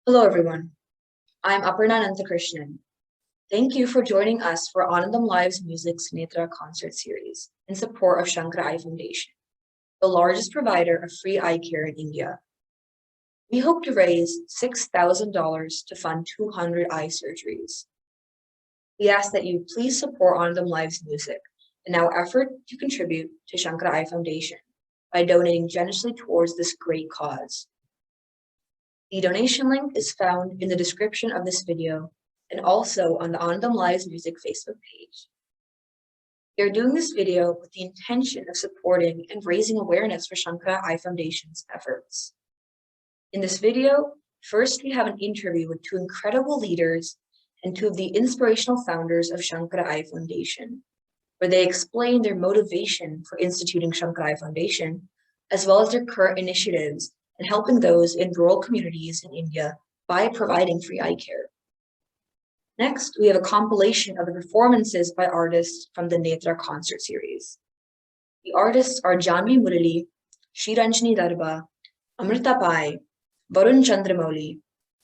Hello, everyone. I'm Aparnaa Ananthakrishnan. Thank you for joining us for Anandam Lives Music's Netra Concert Series in support of Sankara Eye Foundation, the largest provider of free eye care in India. We hope to raise $6,000 to fund 200 eye surgeries. We ask that you please support Anandam Lives Music in our effort to contribute to Sankara Eye Foundation by donating generously towards this great cause. The donation link is found in the description of this video and also on the Anandam Lives Music Facebook page. We are doing this video with the intention of supporting and raising awareness for Sankara Eye Foundation's efforts. In this video, first we have an interview with two incredible leaders and two of the inspirational founders of Sankara Eye Foundation, where they explain their motivation for instituting Sankara Eye Foundation, as well as their current initiatives in helping those in rural communities in India by providing free eye care. Next, we have a compilation of the performances by artists from the Netra Concert Series. The artists are Janvi Murali, Shriranjani Darba, Amrita Pai, Varun Chandramouli,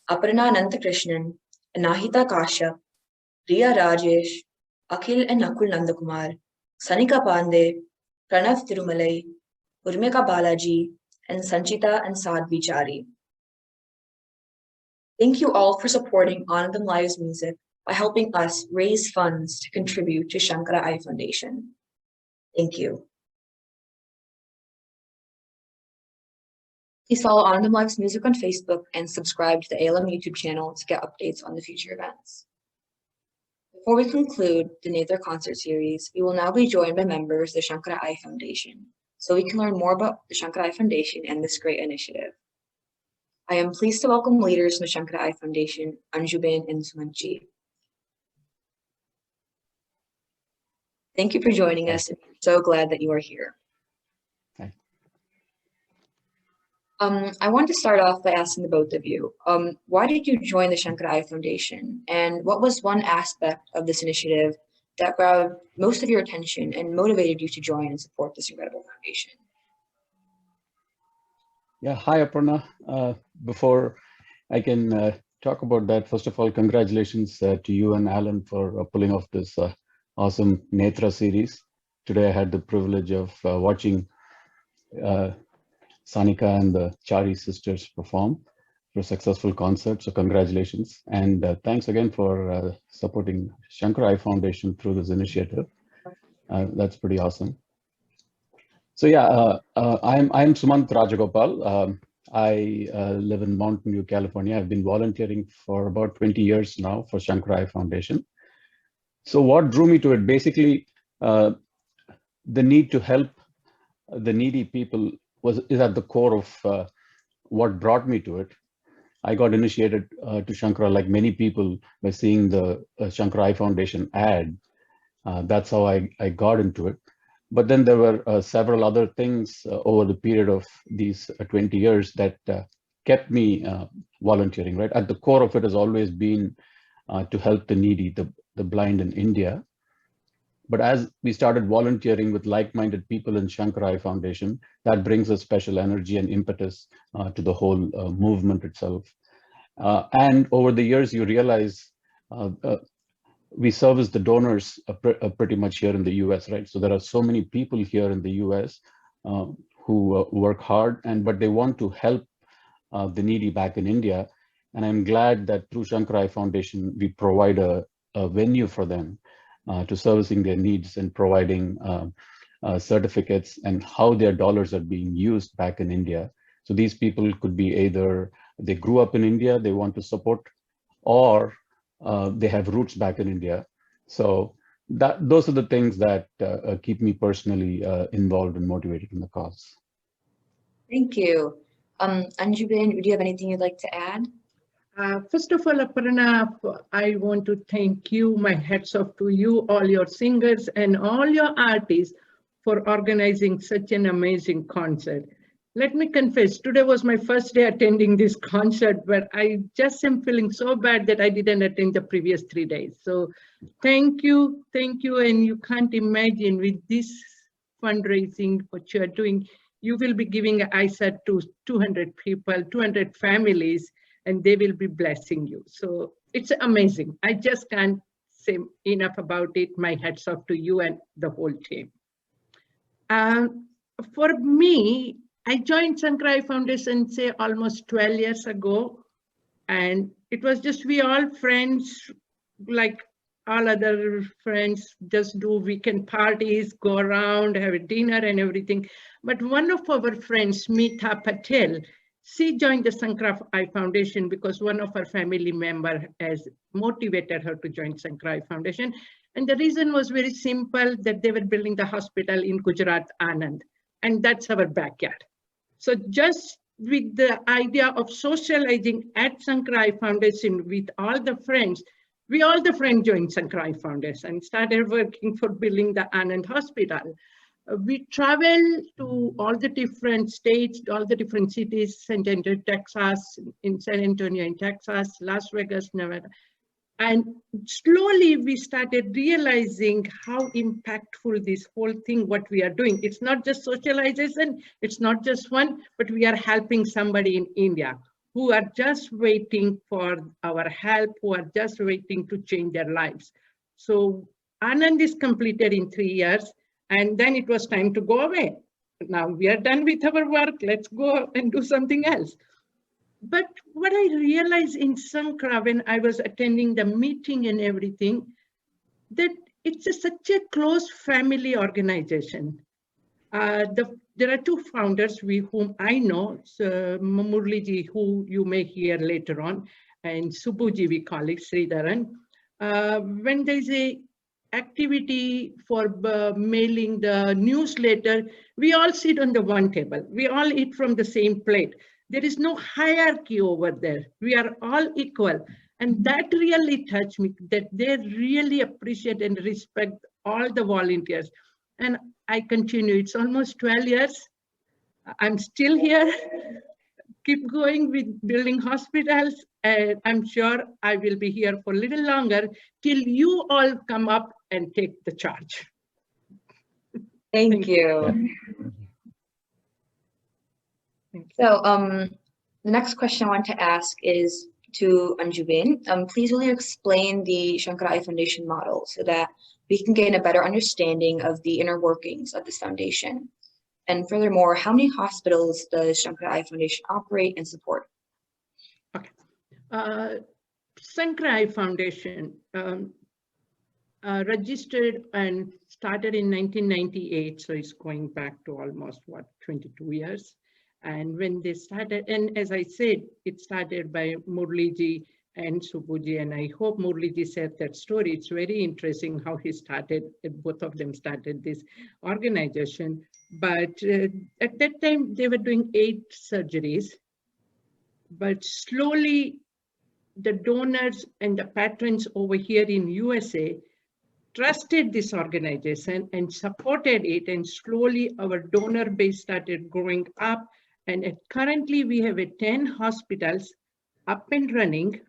Aparnaa Ananthakrishnan, Anahita Kashyap, Riya Rajesh, Akhil and Nakul Nandakumar, Sanika Pandey, Pranav Tirumalai, Urmika Balaji, and Sanchita and Sadhvi Chari. Thank you all for supporting Anandam Lives Music by helping us raise funds to contribute to Sankara Eye Foundation. Thank you. Please follow Anandam Lives Music on Facebook and subscribe to the ALM YouTube channel to get updates on the future events. Before we conclude the Netra Concert Series, we will now be joined by members of the Sankara Eye Foundation, so we can learn more about the Sankara Eye Foundation and this great initiative. I am pleased to welcome leaders from the Sankara Eye Foundation, Anjuben and Sumanji. Thank you for joining us, and I'm so glad that you are here. I want to start off by asking the both of you, why did you join the Sankara Eye Foundation, and what was one aspect of this initiative that grabbed most of your attention and motivated you to join and support this incredible foundation? Yeah, hi Aparna. Before I can talk about that, first of all, congratulations to you and Alan for pulling off this awesome Netra series. Today I had the privilege of watching Sanika and the Chari sisters perform for a successful concert. So congratulations. And thanks again for supporting Sankara Eye Foundation through this initiative. That's pretty awesome. So yeah, I'm Sumant Rajagopal. I live in Mountain View, California. I've been volunteering for about 20 years now for Sankara Eye Foundation. So what drew me to it? Basically, the need to help the needy people is at the core of what brought me to it. I got initiated to Sankara, like many people, by seeing the Sankara Eye Foundation ad. That's how I got into it. But then there were several other things over the period of these 20 years that kept me volunteering, right? At the core of it has always been to help the needy, the blind in India. But as we started volunteering with like-minded people in Sankara Eye Foundation, that brings a special energy and impetus to the whole movement itself. And over the years, you realize we service the donors pretty much here in the US, right? So there are so many people here in the US who work hard, but they want to help the needy back in India. And I'm glad that through Sankara Eye Foundation, we provide a venue for them to servicing their needs and providing certificates and how their dollars are being used back in India. So these people could be either they grew up in India, they want to support, or they have roots back in India. So those are the things that keep me personally involved and motivated in the cause. Thank you. Anjuben, do you have anything you'd like to add? First of all, Aparna, I want to thank you. My hats off to you, all your singers and all your artists for organizing such an amazing concert. Let me confess, today was my first day attending this concert, but I just am feeling so bad that I didn't attend the previous 3 days. So thank you. And you can't imagine with this fundraising, what you're doing, you will be giving eyesight to 200 people, 200 families. and they will be blessing you. So it's amazing. I just can't say enough about it. My hats off to you and the whole team. For me, I joined Sankara Eye Foundation, say almost 12 years ago. And it was just, we all friends, like all other friends, just do weekend parties, go around, have a dinner and everything. But one of our friends, Meeta Patel, she joined the Sankara Eye Foundation because one of her family member has motivated her to join Sankara Eye Foundation. And the reason was very simple, that they were building the hospital in Gujarat, Anand. And that's our backyard. So just with the idea of socializing at Sankara Eye Foundation with all the friends, we all the friends joined Sankara Eye Foundation and started working for building the Anand Hospital. We traveled to all the different states, all the different cities, San Antonio, Texas, in San Antonio in Texas, Las Vegas, Nevada. And slowly we started realizing how impactful this whole thing, what we are doing. It's not just socialization, it's not just one, but we are helping somebody in India who are just waiting for our help, who are just waiting to change their lives. So Anand is completed in 3 years, and then it was time to go away. Now we are done with our work, let's go and do something else. But what I realized in Sankara when I was attending the meeting and everything, that it's such a close family organization. There are two founders whom I know, so Murliji, who you may hear later on, and Subbuji, we call it, Sridharan. When there's a activity for mailing the newsletter, we all sit on the one table. We all eat from the same plate. There is no hierarchy over there. We are all equal. And that really touched me, that they really appreciate and respect all the volunteers. And I continue, it's almost 12 years. I'm still here, keep going with building hospitals. And I'm sure I will be here for a little longer till you all come up and take the charge. Thank you. So the next question I want to ask is to Anjubin. Please will you explain the Sankara Eye Foundation model so that we can gain a better understanding of the inner workings of this foundation? And furthermore, how many hospitals does Sankara Eye Foundation operate and support? Okay. Sankara Eye Foundation registered and started in 1998, so it's going back to almost, 22 years. And when they started, and as I said, it started by Murliji and Subbuji, and I hope Murliji said that story. It's very interesting how he started, both of them started this organization. But at that time, they were doing 8 surgeries. But slowly, the donors and the patrons over here in USA trusted this organization and supported it, and slowly our donor base started growing up. And currently we have 10 hospitals up and running.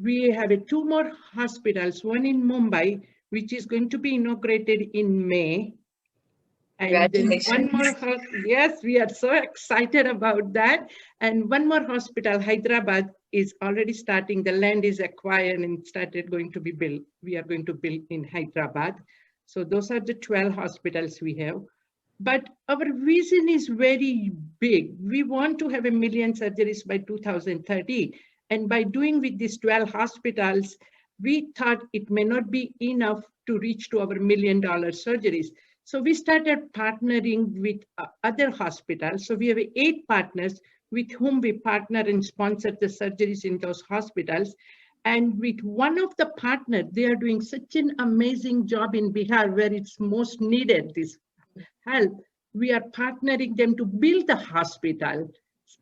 We have 2 more hospitals, one in Mumbai, which is going to be inaugurated in May. And then one more, yes, we are so excited about that. And one more hospital, Hyderabad, is already starting. The land is acquired and started going to be built. We are going to build in Hyderabad. So those are the 12 hospitals we have. But our vision is very big. We want to have 1 million surgeries by 2030. And by doing with these 12 hospitals, we thought it may not be enough to reach to our $1 million surgeries. So we started partnering with other hospitals. So we have 8 partners with whom we partner and sponsor the surgeries in those hospitals. And with one of the partners, they are doing such an amazing job in Bihar where it's most needed, this help. We are partnering them to build the hospital,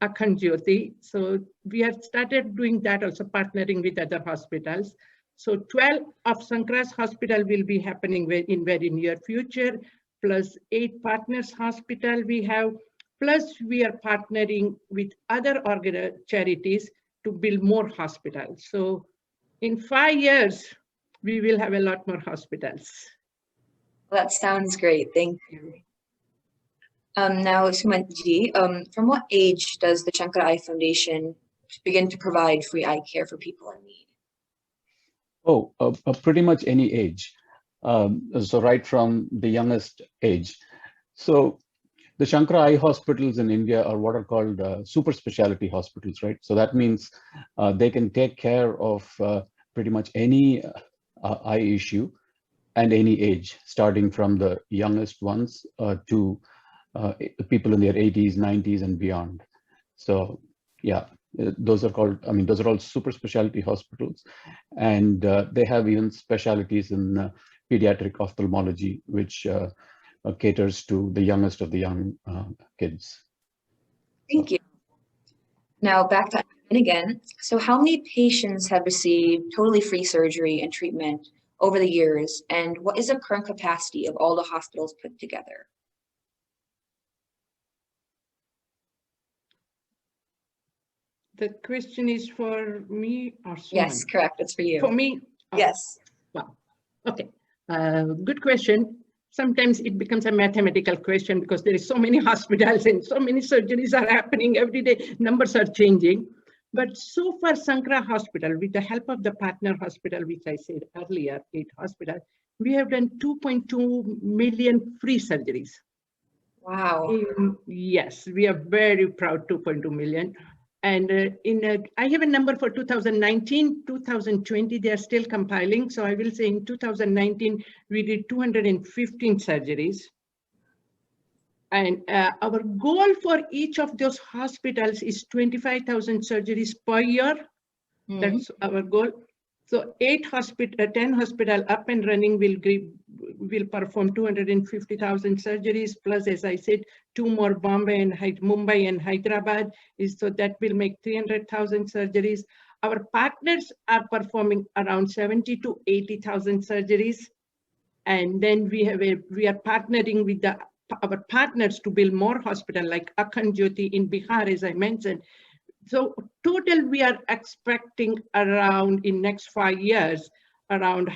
Akhand Jyoti. So we have started doing that, also partnering with other hospitals. So 12 of Sankara's hospital will be happening in very near future, plus 8 partners hospital we have, plus we are partnering with other charities to build more hospitals. So in 5 years, we will have a lot more hospitals. That sounds great, thank you. Now, Sumanji, from what age does the Sankara Eye Foundation to begin to provide free eye care for people in need? Oh, pretty much any age. So right from the youngest age. So the Sankara Eye hospitals in India are what are called super specialty hospitals, right? So that means they can take care of pretty much any eye issue and any age, starting from the youngest ones to people in their 80s, 90s, and beyond. So yeah, those are called, I mean, those are all super specialty hospitals. And they have even specialties in pediatric ophthalmology, which caters to the youngest of the young kids. Thank you. Now back to Anand again. So how many patients have received totally free surgery and treatment over the years, and what is the current capacity of all the hospitals put together? The question is for me or Suman? Yes, correct. It's for you. For me? Oh, Yes. wow. Okay. Good question. Sometimes it becomes a mathematical question because there is so many hospitals and so many surgeries are happening every day. Numbers are changing. But so far, Sankara Hospital, with the help of the partner hospital, which I said earlier, 8 hospitals, we have done 2.2 million free surgeries. Wow. Yes, we are very proud, 2.2 million. And I have a number for 2019, 2020, they are still compiling. So I will say in 2019, we did 215 surgeries. And our goal for each of those hospitals is 25,000 surgeries per year. That's our goal. So 10 hospital up and running will perform 250,000 surgeries. Plus, as I said, 2 more Mumbai and Hyderabad so that will make 300,000 surgeries. Our partners are performing around 70 to 80,000 surgeries. And then we are partnering with our partners to build more hospitals like Akhand Jyoti in Bihar, as I mentioned. So total, we are expecting around in next 5 years, around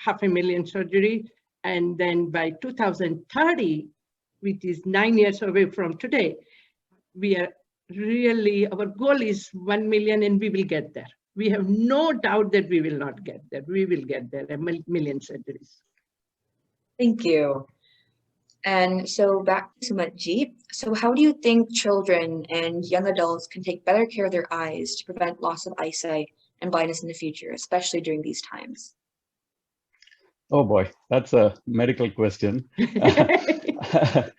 500,000 surgery. And then by 2030, which is 9 years away from today, we are really, our goal is 1 million and we will get there. We have no doubt that we will not get there. We will get there, 1 million surgeries. Thank you. And so back to Sumatji. So how do you think children and young adults can take better care of their eyes to prevent loss of eyesight and blindness in the future, especially during these times? Oh boy, that's a medical question. I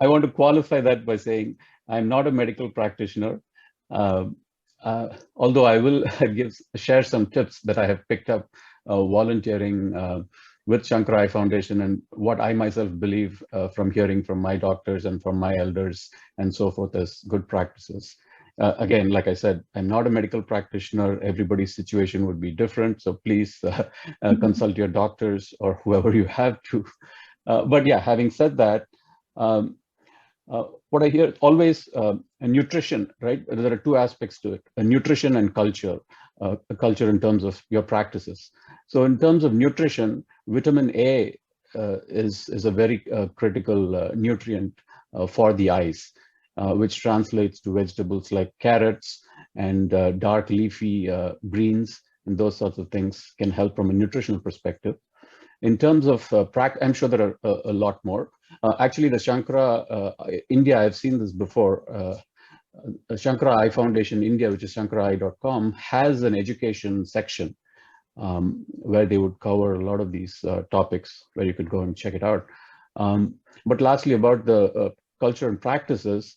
want to qualify that by saying I'm not a medical practitioner, although I will share some tips that I have picked up volunteering with Sankara Eye Foundation and what I myself believe from hearing from my doctors and from my elders and so forth as good practices. Again, like I said, I'm not a medical practitioner. Everybody's situation would be different. So please consult your doctors or whoever you have to. But yeah, having said that, what I hear always, nutrition, right? There are 2 aspects to it, nutrition and culture, culture in terms of your practices. So in terms of nutrition, vitamin A is a very critical nutrient for the eyes, which translates to vegetables like carrots and dark leafy greens, and those sorts of things can help from a nutritional perspective. In terms of I'm sure there are a lot more. Actually, the Sankara India, I've seen this before. Sankara Eye Foundation India, which is sankaraeye.com, has an education section where they would cover a lot of these topics, where you could go and check it out. But lastly, about the culture and practices,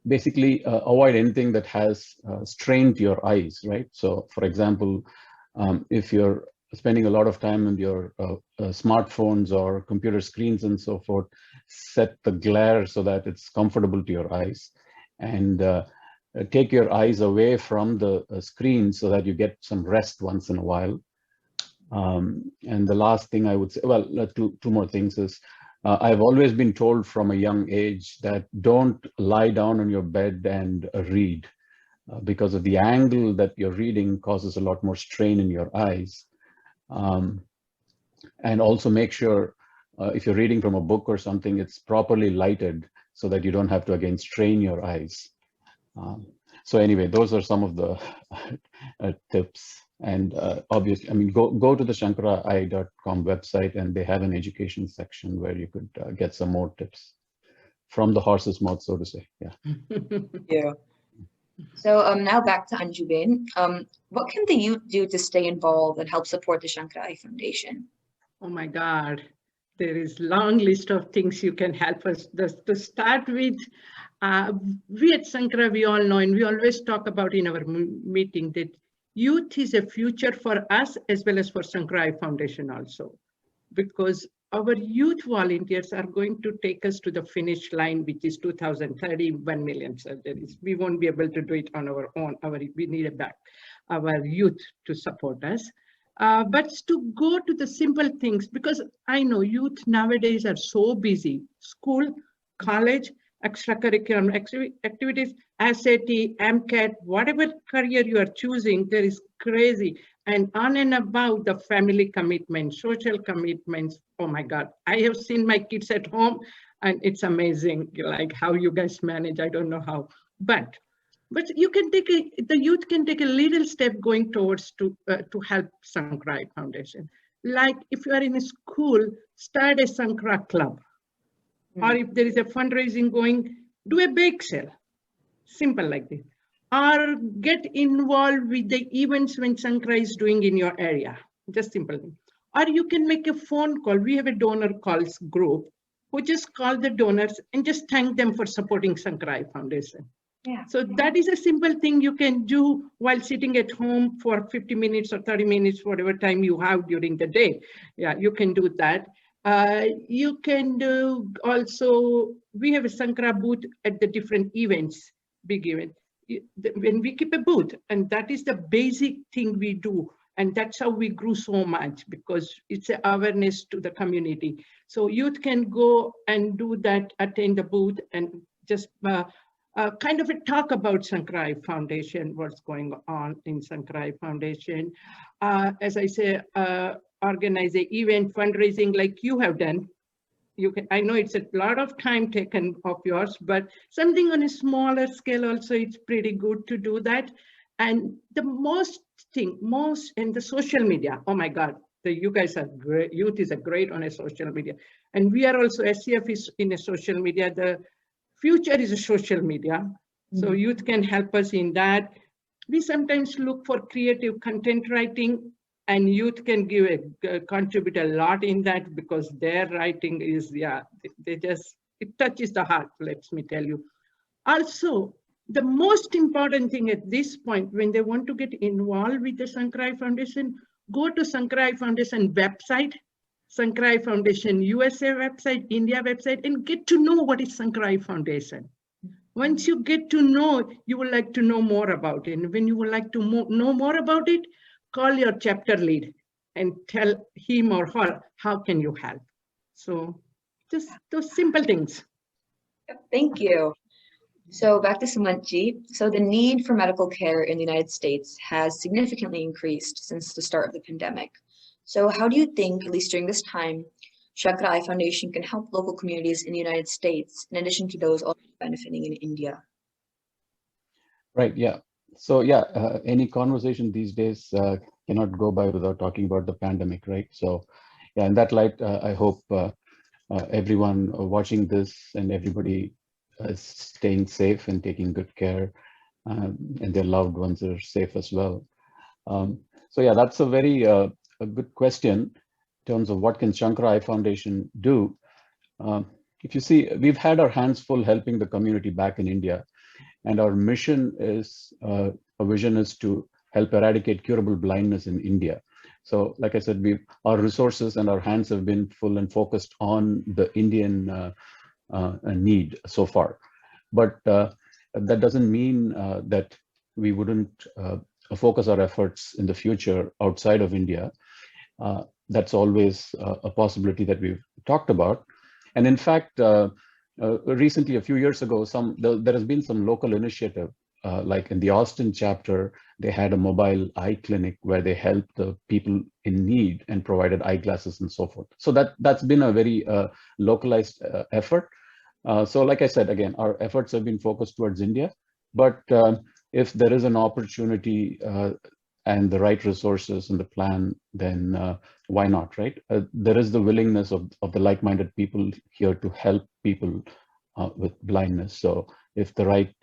basically avoid anything that has strained your eyes, right? So for example, if you're spending a lot of time on your smartphones or computer screens and so forth, set the glare so that it's comfortable to your eyes, and take your eyes away from the screen so that you get some rest once in a while. And the last thing I would say, well, two more things is, I've always been told from a young age that don't lie down on your bed and read, because of the angle that you're reading causes a lot more strain in your eyes. And also make sure if you're reading from a book or something, it's properly lighted so that you don't have to again strain your eyes. So anyway, those are some of the tips. And obviously, I mean, go to the shankaraeye.com website, and they have an education section where you could get some more tips from the horse's mouth, so to say. Yeah. Yeah. So now back to Anjubin. What can the youth do to stay involved and help support the Sankara Eye Foundation? Oh my God, there is long list of things you can help us. To start with, we at Sankara, we all know, and we always talk about in our meeting that youth is a future for us as well as for Sankara Eye Foundation also, because our youth volunteers are going to take us to the finish line, which is 2030, 1 million surgeries. We won't be able to do it on our own. We need our youth to support us. But to go to the simple things, because I know youth nowadays are so busy, school, college, extracurricular activities, SAT, MCAT, whatever career you are choosing, there is crazy. And on and above the family commitment, social commitments. Oh my God, I have seen my kids at home and it's amazing, like how you guys manage. I don't know how, but you can the youth can take a little step going towards to help Sankara Eye Foundation. Like if you are in a school, start a Sankara club. Or if there is a fundraising going, do a bake sale. Simple like this. Or get involved with the events when Sankara is doing in your area. Just simple. Or you can make a phone call. We have a donor calls group who just call the donors and just thank them for supporting Sankara Eye Foundation. Yeah. So that is a simple thing you can do while sitting at home for 50 minutes or 30 minutes, whatever time you have during the day. Yeah, you can do that. You can do also, we have a Sankara booth at the different events, big event. When we keep a booth, and that is the basic thing we do. And that's how we grew so much, because it's an awareness to the community. So youth can go and do that, attend the booth and just kind of a talk about Sankara Eye Foundation, what's going on in Sankara Eye Foundation. As I say, organize an event, fundraising like you have done. You can, I know it's a lot of time taken of yours, but something on a smaller scale also, it's pretty good to do that. And the most in the social media, oh my God, you guys are great, youth is a great on a social media. And we are also, SEF is in a social media, the future is a social media. So youth can help us in that. We sometimes look for creative content writing, and youth can contribute a lot in that, because their writing is, yeah, it touches the heart, let me tell you. Also, the most important thing at this point, when they want to get involved with the Sankara Eye Foundation, go to Sankara Eye Foundation website, Sankara Eye Foundation USA website, India website, and get to know what is Sankara Eye Foundation. Once you get to know, you will like to know more about it. And when you would like to know more about it, call your chapter lead and tell him or her, how can you help? So just those simple things. Thank you. So back to Sumanji. So the need for medical care in the United States has significantly increased since the start of the pandemic. So how do you think, at least during this time, Sankara Eye Foundation can help local communities in the United States, in addition to those also benefiting in India? Right, yeah. So yeah, any conversation these days cannot go by without talking about the pandemic, right? So yeah, in that light, I hope everyone watching this and everybody is staying safe and taking good care, and their loved ones are safe as well. So yeah, that's a very a good question in terms of what can Sankara Eye Foundation do. If you see, we've had our hands full helping the community back in India. And our mission is, our vision is to help eradicate curable blindness in India. So like I said, our resources and our hands have been full and focused on the Indian need so far. But that doesn't mean that we wouldn't focus our efforts in the future outside of India. That's always a possibility that we've talked about. And in fact, recently, a few years ago, there has been some local initiative, like in the Austin chapter, they had a mobile eye clinic where they helped the people in need and provided eyeglasses and so forth. So that's been a very localized effort. So like I said, again, our efforts have been focused towards India, but if there is an opportunity and the right resources in the plan, then why not, right? There is the willingness of the like-minded people here to help people with blindness. So if the right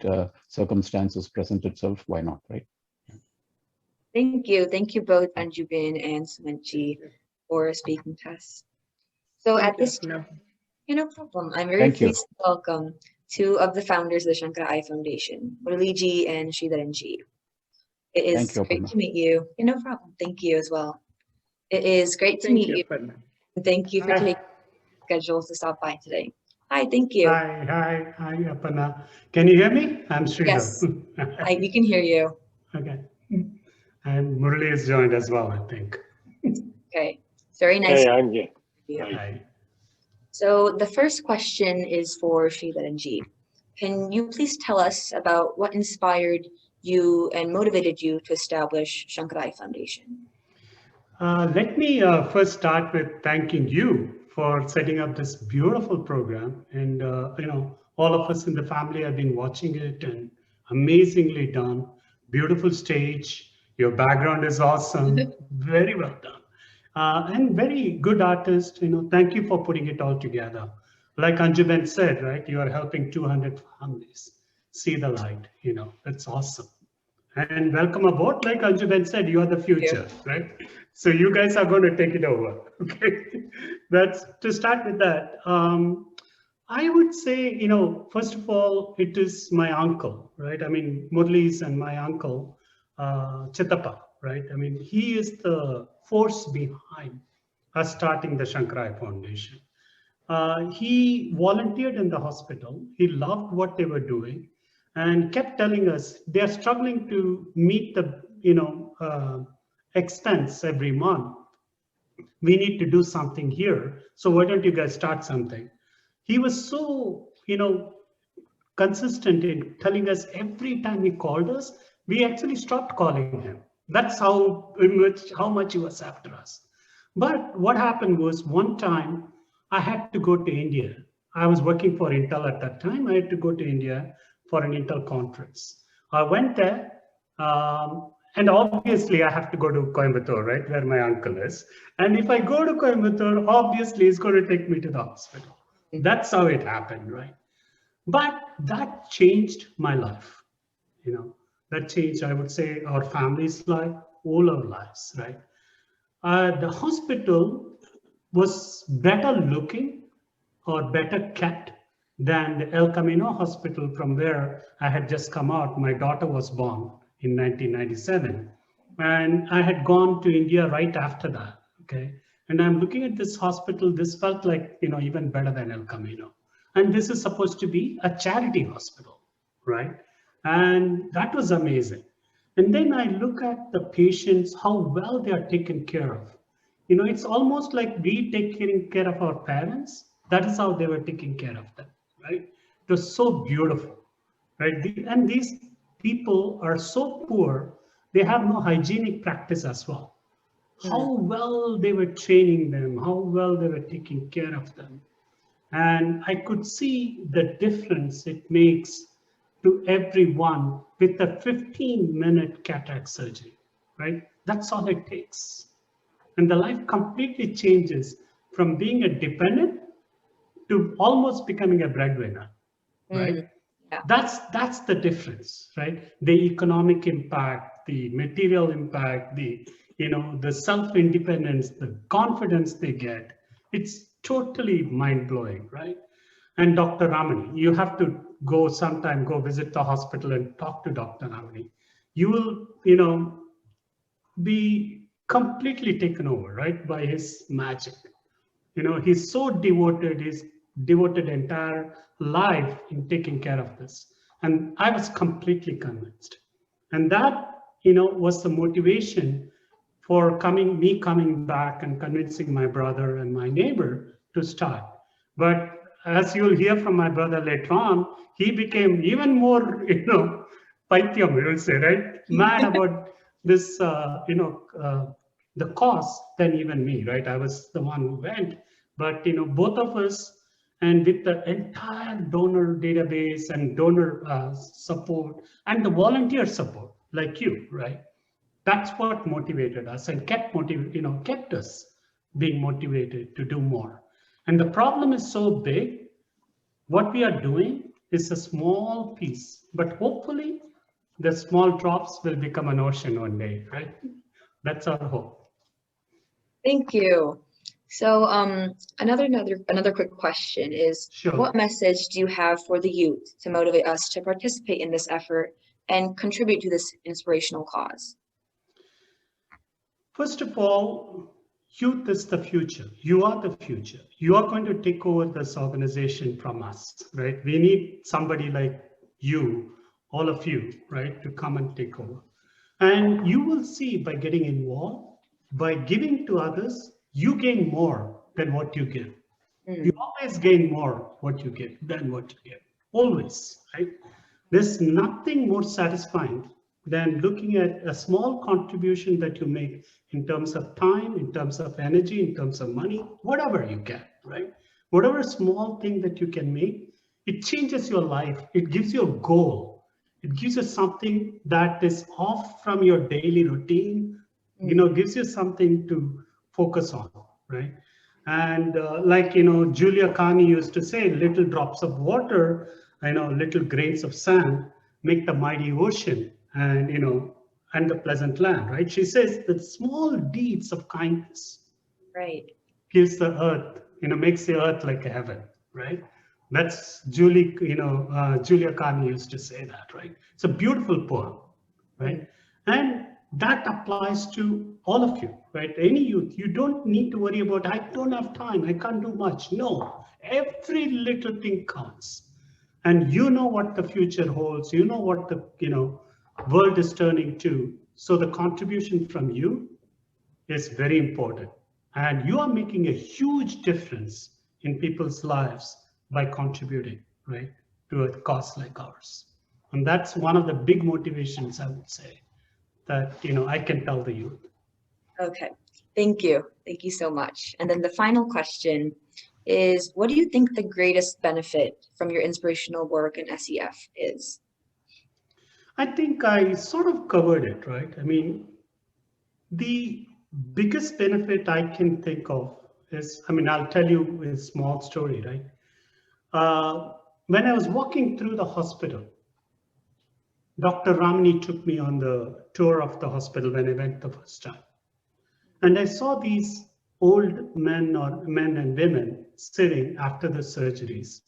circumstances present itself, why not, right? Thank you. Thank you both, Anjubin and Sumanchi, for speaking to us. So at this time, no problem. I'm very Thank you. pleased to welcome two of the founders of the Sankara Eye Foundation, Murliji and Sridharanji. It Thank is you, great Aparna. to meet you. No problem. Thank you as well. It is great to Thank meet you, you. Aparna. And thank you for Hi. taking schedules to stop by today. Hi, thank you. Hi, Aparna. Can you hear me? I'm Sridhar. Yes. Hi, we can hear you. Okay. And Murali is joined as well, I think. Okay. It's very nice. Hey, I'm here. You. Hi. So the first question is for Sridharanji. Can you please tell us about what inspired you and motivated you to establish Sankara Eye Foundation? Let me first start with thanking you for setting up this beautiful program. And, all of us in the family have been watching it and amazingly done. Beautiful stage. Your background is awesome. Very well done. And very good artist. Thank you for putting it all together. Like Anjuben said, right? You are helping 200 families see the light. That's awesome. And welcome aboard. Like Anjuben said, you are the future, right? So you guys are going to take it over. Okay. That's to start with that. I would say, first of all, it is my uncle, right? I mean, Murli's and my uncle, Chittappa, right? I mean, he is the force behind us starting the Sankara Eye Foundation. He volunteered in the hospital. He loved what they were doing and kept telling us they are struggling to meet the, expense every month. We need to do something here. So why don't you guys start something? He was so, consistent in telling us every time he called us, we actually stopped calling him. That's how much he was after us. But what happened was one time I had to go to India. I was working for Intel at that time. I had to go to India for an Intel conference. I went there, and obviously I have to go to Coimbatore, right, where my uncle is. And if I go to Coimbatore, obviously he's going to take me to the hospital. That's how it happened, right? But that changed my life. That changed, I would say, our family's life, all our lives, right? The hospital was better looking or better kept than the El Camino Hospital from where I had just come out. My daughter was born in 1997. And I had gone to India right after that, okay? And I'm looking at this hospital, this felt like, even better than El Camino. And this is supposed to be a charity hospital, right? And that was amazing. And then I look at the patients, how well they are taken care of. It's almost like we taking care of our parents. That is how they were taking care of them, right? It was so beautiful, right? And these people are so poor, they have no hygienic practice as well. How well they were training them, how well they were taking care of them. And I could see the difference it makes to everyone with a 15-minute cataract surgery, right? That's all it takes. And the life completely changes from being a dependent to almost becoming a breadwinner, right? Yeah. That's the difference, right? The economic impact, the material impact, the self-independence, the confidence they get. It's totally mind-blowing, right? And Dr. Ramani, you have to go visit the hospital and talk to Dr. Ramani. You will, be completely taken over, right, by his magic. He's so devoted, he's devoted entire life in taking care of this. And I was completely convinced. And that, was the motivation for me coming back and convincing my brother and my neighbor to start. But as you'll hear from my brother later on, he became even more, paityam, we will say, right? Mad about this, the cost than even me, right? I was the one who went. But, both of us And with the entire donor database and donor support and the volunteer support, like you, right? That's what motivated us and kept us being motivated to do more. And the problem is so big. What we are doing is a small piece, but hopefully the small drops will become an ocean one day, right? That's our hope. Thank you. So another quick question is, Sure. what message do you have for the youth to motivate us to participate in this effort and contribute to this inspirational cause? First of all, youth is the future. You are the future. You are going to take over this organization from us, right? We need somebody like you, all of you, right, to come and take over. And you will see by getting involved, by giving to others, you gain more than what you give. You always gain more what you give than what you give. Always, right? There's nothing more satisfying than looking at a small contribution that you make in terms of time, in terms of energy, in terms of money, whatever you get, right? Whatever small thing that you can make, it changes your life. It gives you a goal. It gives you something that is off from your daily routine, gives you something to focus on, right? And Julia Carney used to say, little drops of water, little grains of sand make the mighty ocean and, and the pleasant land, right? She says that small deeds of kindness Right. gives the earth, makes the earth like a heaven, right? That's Julia Carney used to say that, right? It's a beautiful poem, right? And that applies to all of you, right? Any youth, you don't need to worry about, I don't have time, I can't do much. No, every little thing counts. And you know what the future holds, you know what the world is turning to. So the contribution from you is very important. And you are making a huge difference in people's lives by contributing, right, to a cause like ours. And that's one of the big motivations, I would say, that I can tell the youth. Okay, thank you. Thank you so much. And then the final question is, what do you think the greatest benefit from your inspirational work in SEF is? I think I sort of covered it, right? I mean, the biggest benefit I can think of is, I'll tell you a small story, right? When I was walking through the hospital, Dr. Ramani took me on the tour of the hospital when I went the first time. And I saw these old men and women sitting after the surgeries,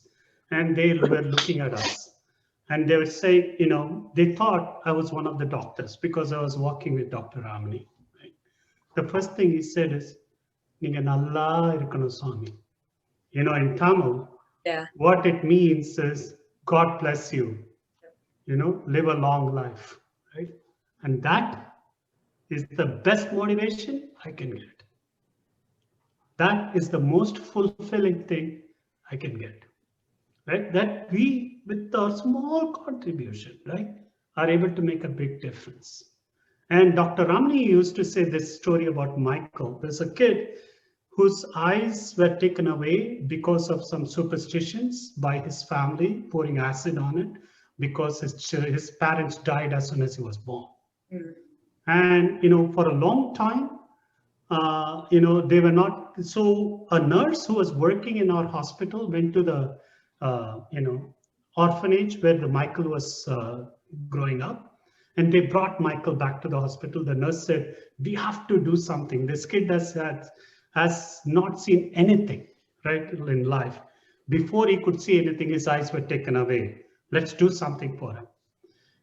and they were looking at us. And they were saying, they thought I was one of the doctors because I was walking with Dr. Ramani. Right? The first thing he said is, "Ninga nalla irukanu Swami." In Tamil, what it means is, God bless you. Live a long life, right? And that is the best motivation I can get. That is the most fulfilling thing I can get, right? That we, with our small contribution, right, are able to make a big difference. And Dr. Ramani used to say this story about Michael. There's a kid whose eyes were taken away because of some superstitions by his family, pouring acid on it, because his parents died as soon as he was born. And for a long time, they were not. So a nurse who was working in our hospital went to the orphanage where the Michael was growing up, and they brought Michael back to the hospital. The nurse said, "We have to do something. This kid has not seen anything, right, in life. Before he could see anything, his eyes were taken away. Let's do something for him."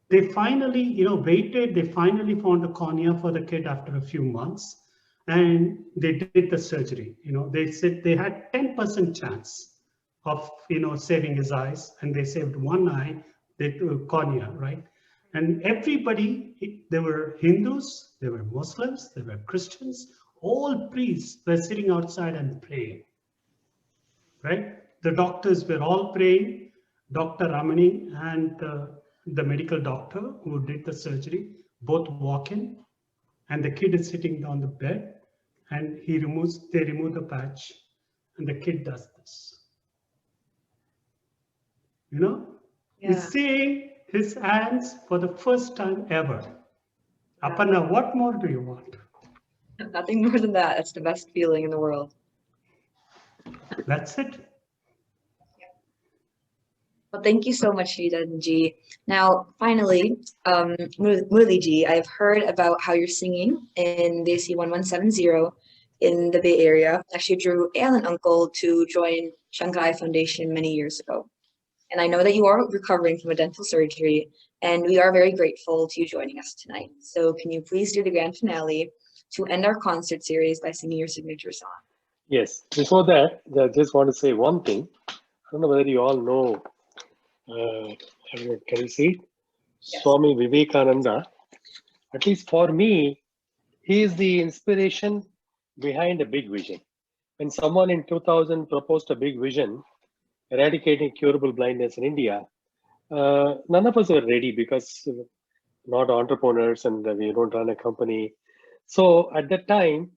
They finally, waited. They finally found a cornea for the kid after a few months, and they did the surgery. They said they had 10% chance of, saving his eyes, and they saved one eye, cornea, right? And everybody, there were Hindus, there were Muslims, there were Christians, all priests were sitting outside and praying, right? The doctors were all praying. Dr. Ramani and the medical doctor who did the surgery both walk in, and the kid is sitting on the bed, and they remove the patch, and the kid does this. you know, is seeing his hands for the first time ever. Aparna, what more do you want? Nothing more than that. That's the best feeling in the world. That's it. Well, thank you so much, Sridhar ji. Now, finally, Murli ji, I've heard about how you're singing in the AC 1170 in the Bay Area. Actually, drew Alan Uncle to join Sankara Eye Foundation many years ago. And I know that you are recovering from a dental surgery, and we are very grateful to you joining us tonight. So can you please do the grand finale to end our concert series by singing your signature song? Yes. Before that, I just want to say one thing. I don't know whether you all know, can you see it? Yes. Swami Vivekananda. At least for me, he is the inspiration behind a big vision. When someone in 2000 proposed a big vision, eradicating curable blindness in India, none of us were ready because not entrepreneurs and we don't run a company. So at that time,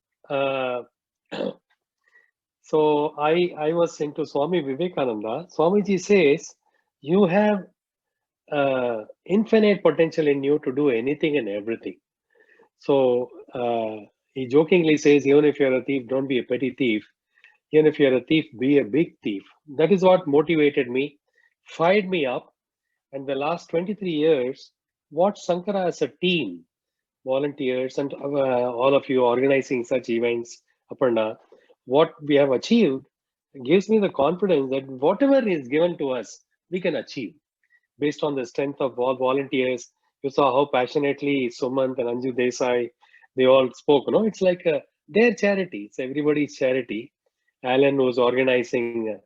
so I was into Swami Vivekananda. Swamiji says, you have infinite potential in you to do anything and everything. So he jokingly says, even if you're a thief, don't be a petty thief. Even if you're a thief, be a big thief. That is what motivated me, fired me up. And the last 23 years, what Sankara as a team, volunteers and all of you organizing such events, Aparna, what we have achieved gives me the confidence that whatever is given to us, we can achieve based on the strength of all volunteers. You saw how passionately Sumant and Anju Desai, they all spoke. You know, it's like their charity. It's everybody's charity. Alan was organizing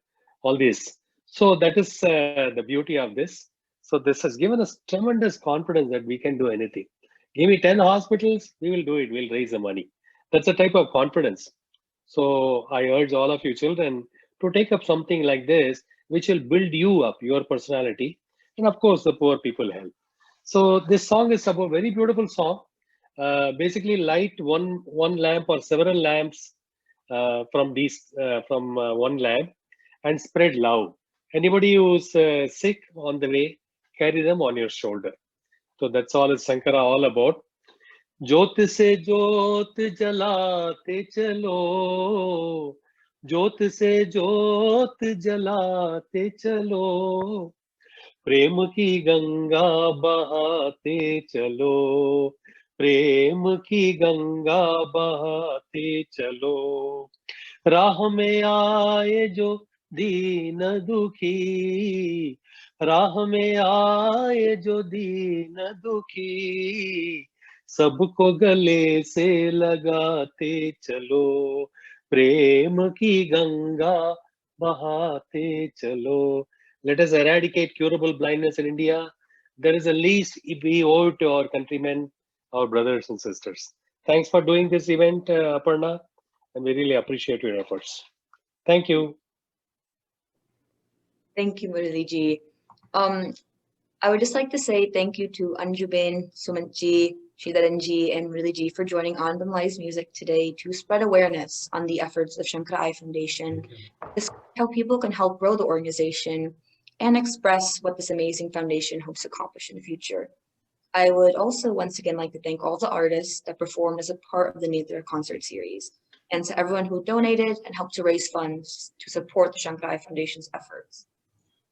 all this. So that is the beauty of this. So this has given us tremendous confidence that we can do anything. Give me 10 hospitals, we will do it. We'll raise the money. That's a type of confidence. So I urge all of you children to take up something like this, which will build you up, your personality, and of course the poor people help. So this song is about very beautiful song. Basically, light one lamp or several lamps from one lamp and spread love. Anybody who's sick on the way, carry them on your shoulder. So that's all is Sankara all about. ज्योत से ज्योत जलाते चलो, ज्योत से ज्योत जलाते चलो, प्रेम की गंगा बहाते चलो, प्रेम की गंगा बहाते चलो, राह में आए जो दीन दुखी, राह में आए जो दीन दुखी, सबको गले से लगाते चलो, प्रेम की गंगा बहाते चलो. Let us eradicate curable blindness in India. There is a least we owe to our countrymen, our brothers and sisters. Thanks for doing this event, Aparna, and we really appreciate your efforts. Thank you. Thank you, Murli ji. I would just like to say thank you to Anjuben, Sumant ji, Sridharan ji, and Murli ji for joining Anandam Lives Music today to spread awareness on the efforts of Sankara Eye Foundation, discuss how people can help grow the organization, and express what this amazing foundation hopes to accomplish in the future. I would also once again like to thank all the artists that performed as a part of the Netra Concert Series, and to everyone who donated and helped to raise funds to support the Sankara Eye Foundation's efforts.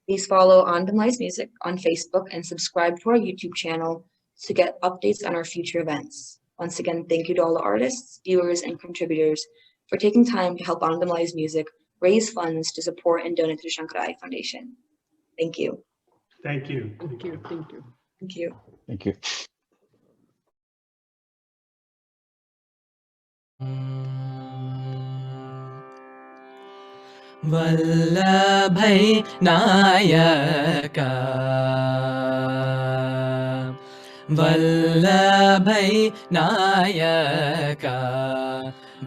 Please follow Anandam Lives Music on Facebook and subscribe to our YouTube channel to get updates on our future events. Once again, thank you to all the artists, viewers, and contributors for taking time to help Anandam Lives Music raise funds to support and donate to the Sankara Eye Foundation. Thank you. Thank you. Thank you. Thank you. Thank you. Thank you. वल्लभै Nykaa, वल्लभै Nykaa,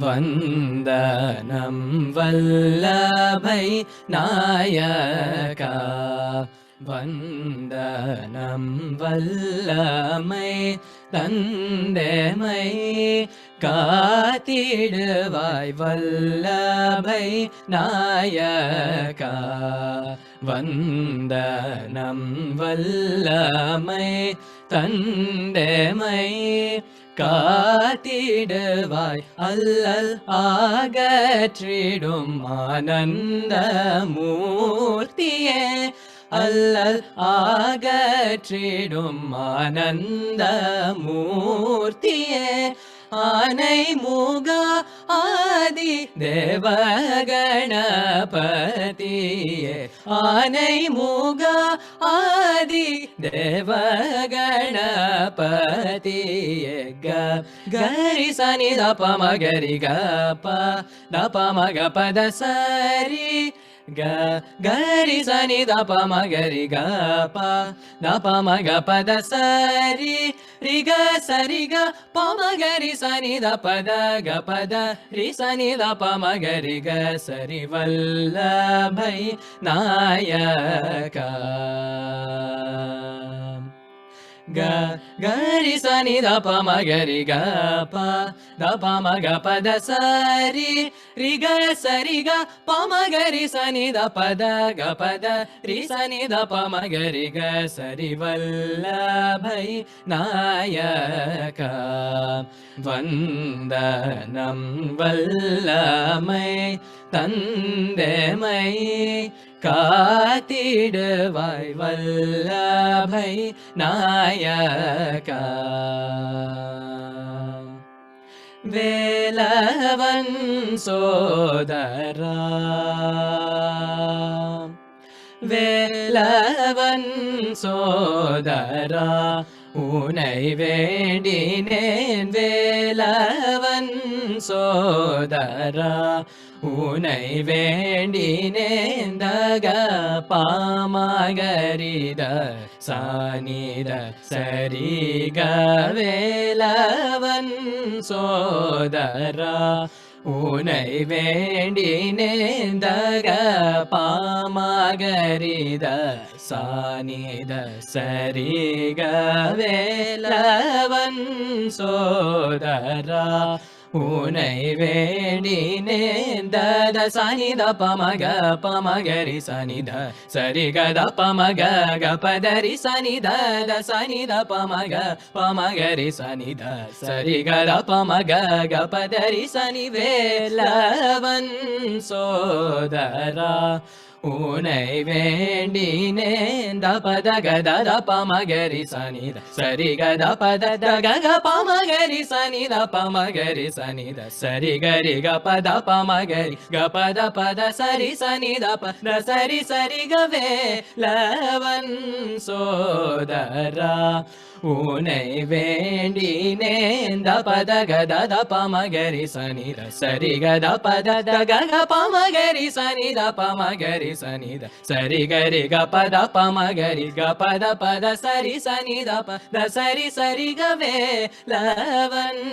वन्दनं वल्लभै Nykaa, वन्दनं वल्लमै तन्देमै காத்திடுவாய் Vallabai நாயகா வந்தனம் வல்லமை தந்தமை காத்திடுவாய் அல்லல் ஆகற்றிடும் ஆனந்த மூர்த்தியே அல்லல் ஆகற்றிடும் ஆனந்த மூர்த்தியே ஆனை முகா ஆதி தேவகணபதியே ஆனை முகா ஆதி தேவகணபதியே கரி சனி தப மகரி கப தப மக பத சரி கரி சனி தப மகரி கப தப மக பத சரி ரிக சரி க பமகரி சனி தபத கபத ரி சனி தப மகரி க சரி வல்லபை நாயகா கரி சனி தப மகரி கப தப மக பத சரி ரிக சரி க பமகரி சனி தபத கபத ரி சனி தப மகரி க சரி வல்லபை நாயகா வந்தனம் வல்லமை தந்தமை காத்திடுவாய் வல்லபை நாயகா வேலவன் சோதரா வேலவன் சோதரா உனை வேண்டினேன் வேலவன் சோதரா உனை வேண்டினேன் தக பாமகரித சானித சரிக வேலவன் சோதரா உனை வேண்டினேன் தக பாமகரித சானித சரிக வேலவன் சோதரா உனை வேண்டினேன் தத சனித பமக பமகரி சனித சரிகத பமக கபதரி சனித த சனித பமக பமகரி சனித சரிகத பமக கபதரி சனி வேலவன் சோதரா உனை வேண்டினேன் தபத கத பமகரி சனித சரிகத பத கக பமகரி சனித பமகரி சனித சரிகரி கபத பமகரி கபத பத சரி சனித பத சரி சரி கவே லவன் சோதரா உனை வேண்டினேன் தபத கத பமகரி சனித சரிகத பத கக பமகரி சனித பமகரி சனித சரி கரி கபத பமகரி கபத பத சரி சனித பத சரி சரி கவே லவன்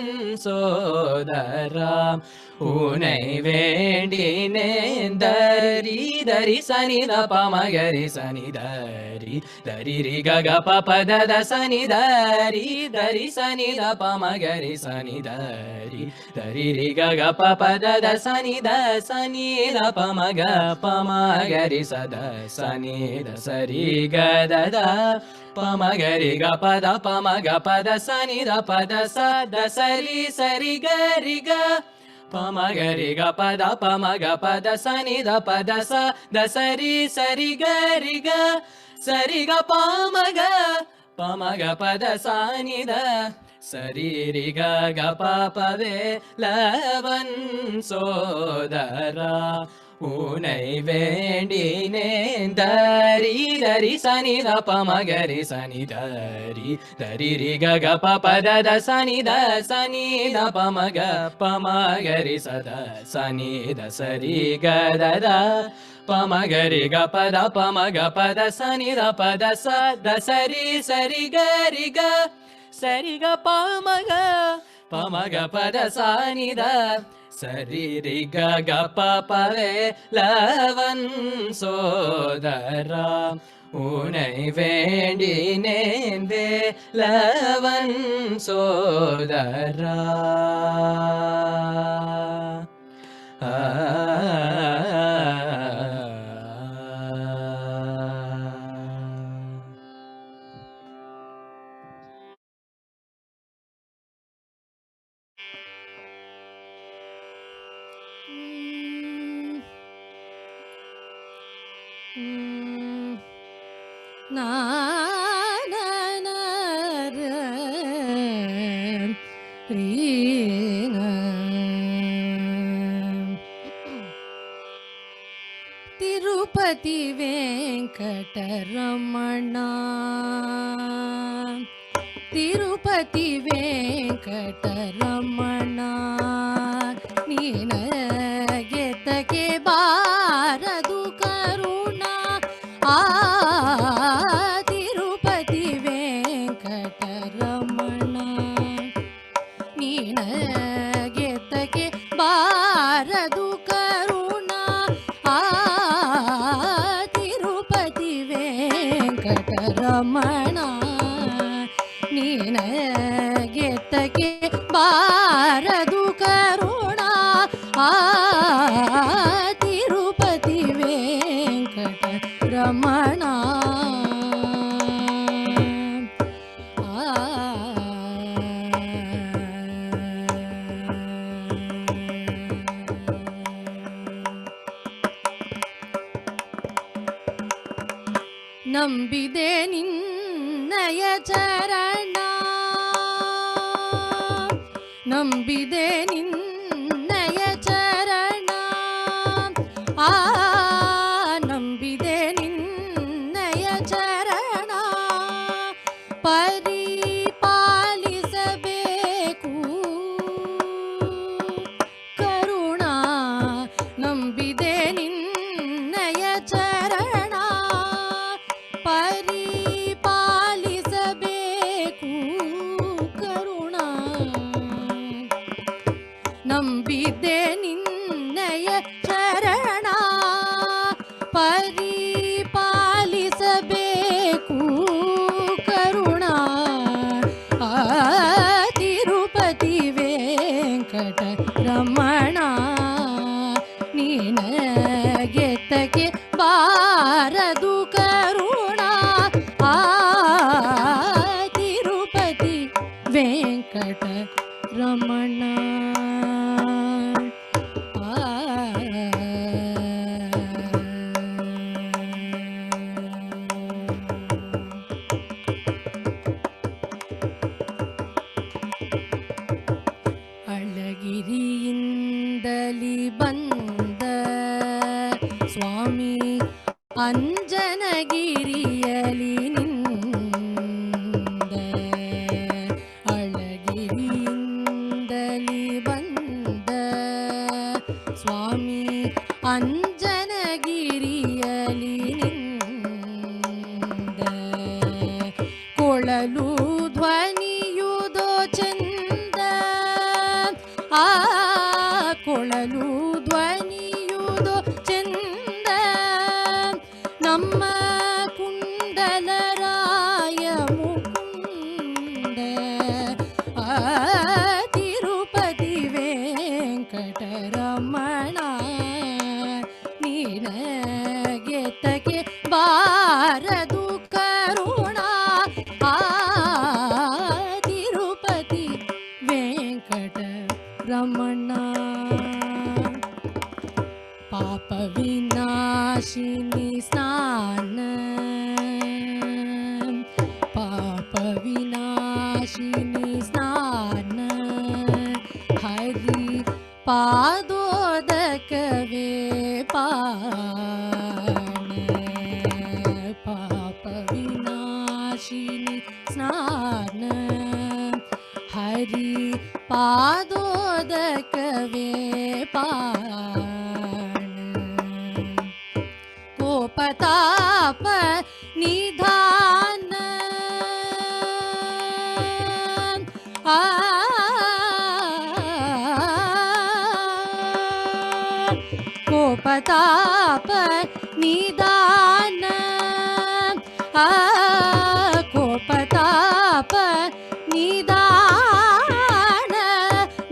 சோதரா உனை வேண்டினேன் தரி தரி சனித பமகரி சனிதரி தரி ரி கக பத சனி தரி தரி சனித பமகரி சனிதரி தரி ரி கக பத சனித சனித பமக பமகரி சத சனித சரி கத பமகரி கபத பமக பத சனித பத சத சரி சரி கரி க பமகரி கபத பமக பத சனித பத ச த சரி சரி கரி க சரி க பமக பமக பத சனித சரி ரி க க பவே லவன் சோதரா உனை வேண்டினேன் தரி தரி சனித பமகரி சனிதரி தரி ரி கக பத சனித சனித பமக பமகரி சத சனித சரி கத பமகரி கபத பமக பத சனித பத சத சரி சரி கரி க சரி க பமக பமக பத சனித சரி ரி கக பவே லவன் சோதரா உனை வேண்டினேன் வேலவன் சோதரா. ತಿರುಪತಿ ವೆಂಕಟರಮಣ, ತಿರುಪತಿ ವೆಂಕಟರಮಣ, ನೀನಗೆದ್ದಕ್ಕೆ ಬಾರದು ಕರುಣ. ಆ ತಿರುಪತಿ ವೆಂಕಟರಮಣ, ನೀನಗೆದ್ದಕ್ಕೆ ಬಾರದು ಕರುಣ. ಆ ತಿರುಪತಿ ವೆಂಕಟರಮಣ, ನೀನಗೆದ್ದಕ್ಕೆ ಬಾರದು ಕರುಣ. ಆ ತಿರುಪತಿ ವೆಂಕಟರಮಣ. ನಂಬಿದೆ ನಿನ್ನಯ ಚರಣ, ನಂಬಿದೆ ನಿನ್ನಯ ಚರಣ. ಆ ನಂಬಿದೆ ನಿನ್ನಯ ಚರಣ, ಪರಿಪಾಲಿಸಬೇಕು ಕರುಣ. ನಂಬಿದೆ ನಿನ್ನಯ ಚರಣ, ಪರಿಪಾಲಿಸಬೇಕು ಕರುಣ. ನಂಬಿದ್ದೆ ನಿನ್ನಯ ಚರಣ, ಪರಿಪಾಲಿಸಬೇಕು ಕರುಣ. ಆ ತಿರುಪತಿ ವೆಂಕಟರಮಣ, ನೀನಗೆದ್ದಕ್ಕೆ ಬಾರದು ಕರುಣ. ಆ ತಿರುಪತಿ ವೆಂಕಟರಮಣ. ಅಳಗಿರಿಯಿಂದಲಿ ಬಂದ ಸ್ವಾಮಿ, ಅಂಜನಗಿರಿಯಲಿ ನಿಂದ. ಅಳಗಿರಿಯಿಂದಲಿ ಬಂದ ಸ್ವಾಮಿ, ಅಂಜನಗಿರಿಯಲಿ ನಿಂದ. ಕೊಳಲು ಧ್ವನಿಯುದೋ ಚಂದ, ಆ ಕೊಳಲು ಧ್ವನಿಯುದೋ ಚಂದ. ನಮ್ಮ ಕುಂಡಲರಾಯ ಮುಕುಂದ. ಆ ತಿರುಪತಿ ವೆಂಕಟರಮಣ, ನೀನಗೆದ್ದಕ್ಕೆ ಬಾರದು ಕರುಣ. ಆ ತಿರುಪತಿ ವೆಂಕಟರಮಣ. ಪಾಪ ವಿನಾಶಿನಿ ಸ್ನಾನ, ಪಾಪ ವಿನಾಶಿನಿ ಸ್ನಾನ. ಹರಿ ಪಾದೋದಕವೇ ಪಾನ, ಪಾಪ ವಿನಾಶಿನಿ ಸ್ನಾನ. ಹರಿ ಪಾದೋದಕವೇ ಪಾನ. ಕೋಪತಾಪ ನಿಧಾನ, ಆ ಕೋಪತಾಪ ನಿಧಾನ. ಕೋಪತಾಪ ನಿದಾನ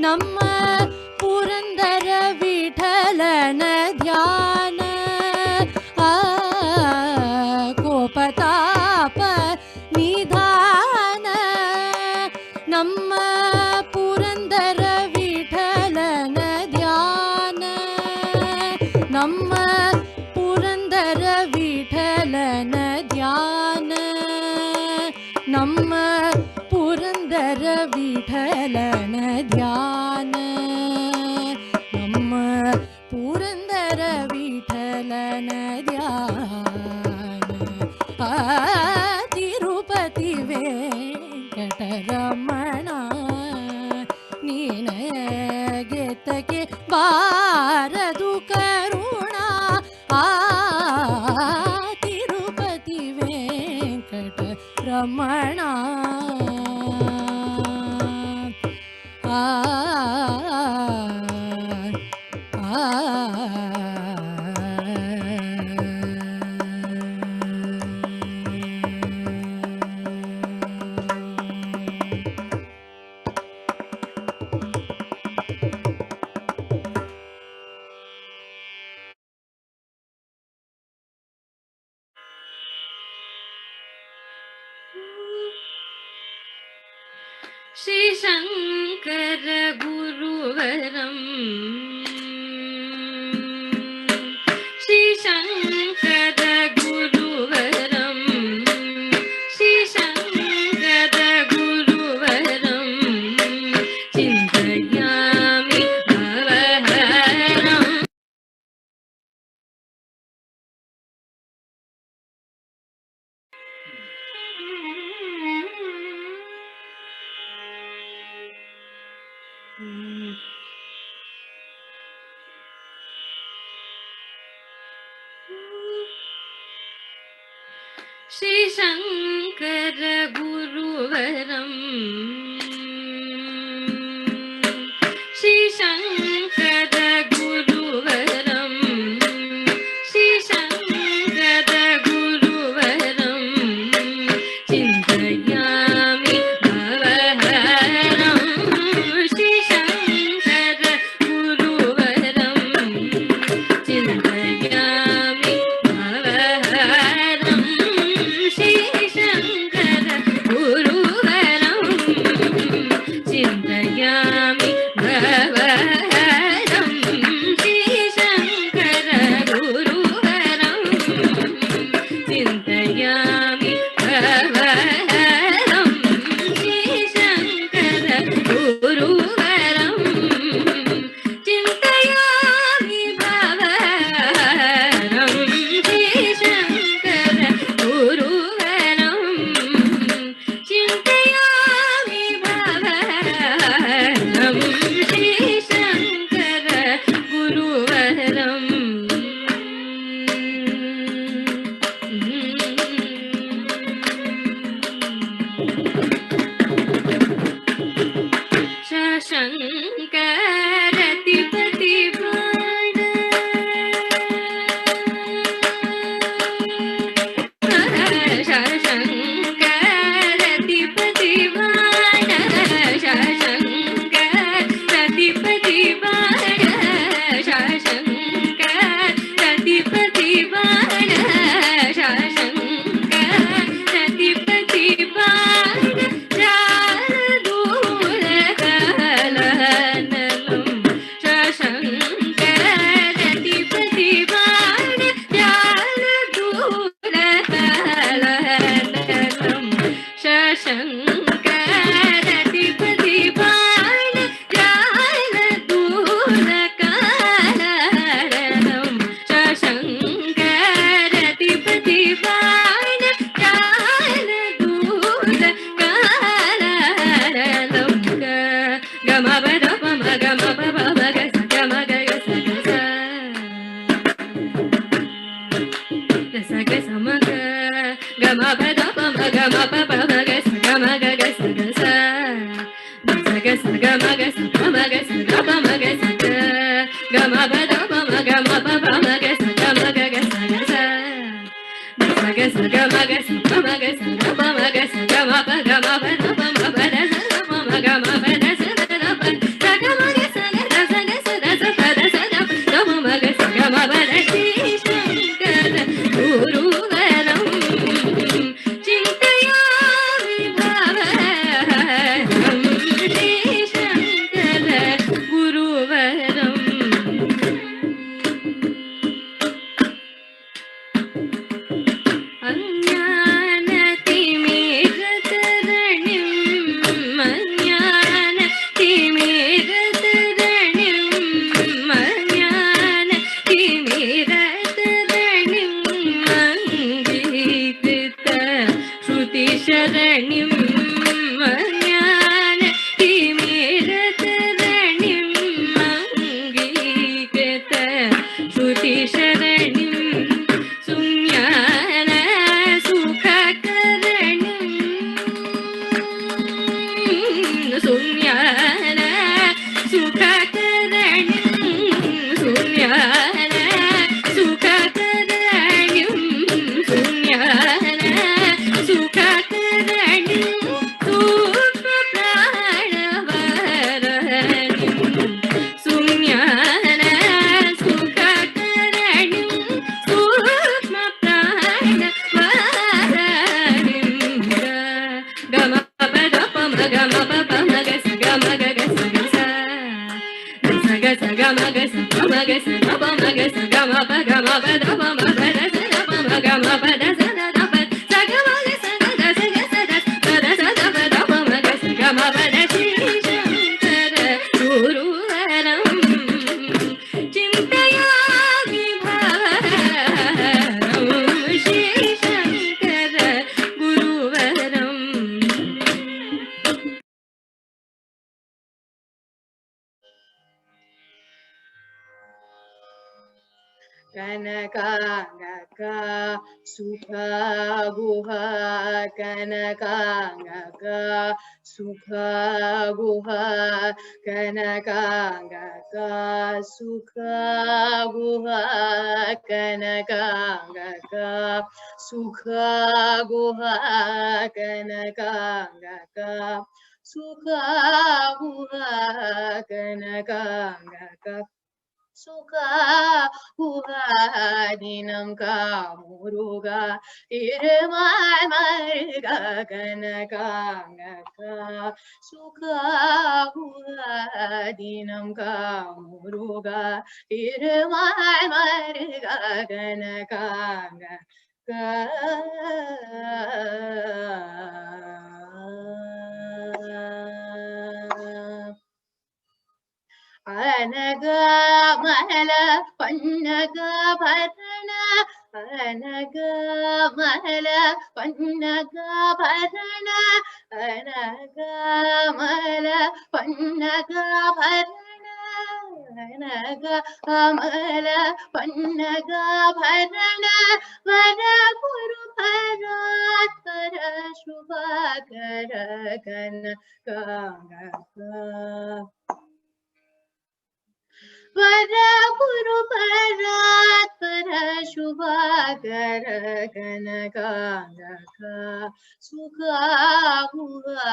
ನಮ್ಮ ಪುರಂದರ ವಿಠಲನ ಧ್ಯಾನ ಕೋಪತಾಪ ನಿಧಾನ ನಮ್ಮ ಪುರಂದರ ವಿಠಲನ ಧ್ಯಾನ ನಮ್ಮ ಪುರಂದರ ವಿಠಲನ ಧ್ಯಾನ ನಮ್ಮ ಪುರಂದರ ವಿಠಲನ ಧ್ಯಾನ ನಮ್ಮ ಪುರಂದರ ವಿಠಲನ ಧ್ಯಾನ ತಿರುಪತಿ ವೆಂಕಟರಮಣ ನೀನಗೆತ್ತಕ್ಕೆ ಬಾರದು ಕರುಣ ತಿರುಪತಿ ವೆಂಕಟರಮಣ श्री शंकर गुरुवरम श्री शंकर गुरुवरम श्री शंकर गुरुवरम चिन्तयामि भवहरम् श्री शंकर गुरुवरम श्री शंकर गुरुवरम श्री शंकर गुरुवरम चिन्तयामि भवहरम् श्री शंकर गुरुवरम चिन्तयामि भवहरम् श्री शंकर गुरुवरम चिन्तयामि भवहरम् श्री शंकर गुरुवरम चिन्तयामि भवहरम् श्री शंकर गुरुवरम चिन्तयामि भवहरम् श्री शंकर गुरुवरम चिन्तयामि भवहरम् श्री शंकर गुरुवरम शंकरतिपति बाण शंकरतिपति बाण शंकरतिपति बाण शंकरतिपति बाण शंकरतिपति बाण जालदूलकलनलम् शंकरतिपति बाण जालदूलकलनलम् शंकरतिपति बाण जालदूलकलनलम् शंकरतिपति बाण जालदूलकलनलम् गमपदपम गमपपमग सगमग समग गमपदपम गमपपमग सगमग सग सगमग समग सगमग सग गमपदपम गमपपमग सगमग सग सगमग Kanakangaka sukha guha kanakangaka sukha guha kanakangaka sukha guha kanakangaka sukha guha kanakangaka sukha guha kanakangaka Sukha dinam ka muruga irmal marga kanakanga sukha dinam ka muruga irmal marga kanakanga Anaga mahala pannaga bharana Anaga mahala pannaga bharana Anaga mahala pannaga bharana Anaga mahala pannaga bharana Vara guru bharat vara shubha kara kana kanga Vara guru bharat para shubha kara kanakanga sukha huwa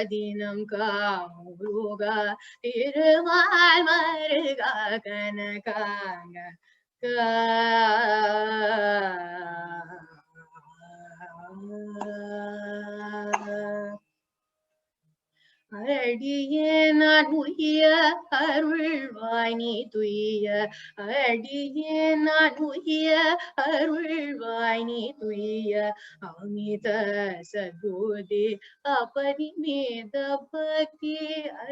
dinam ka muruga irmal marga kanakanga Adiye nanuya arulvani tuya Adiye nanuya arulvani tuya Amita sadgode aparimeda bhakti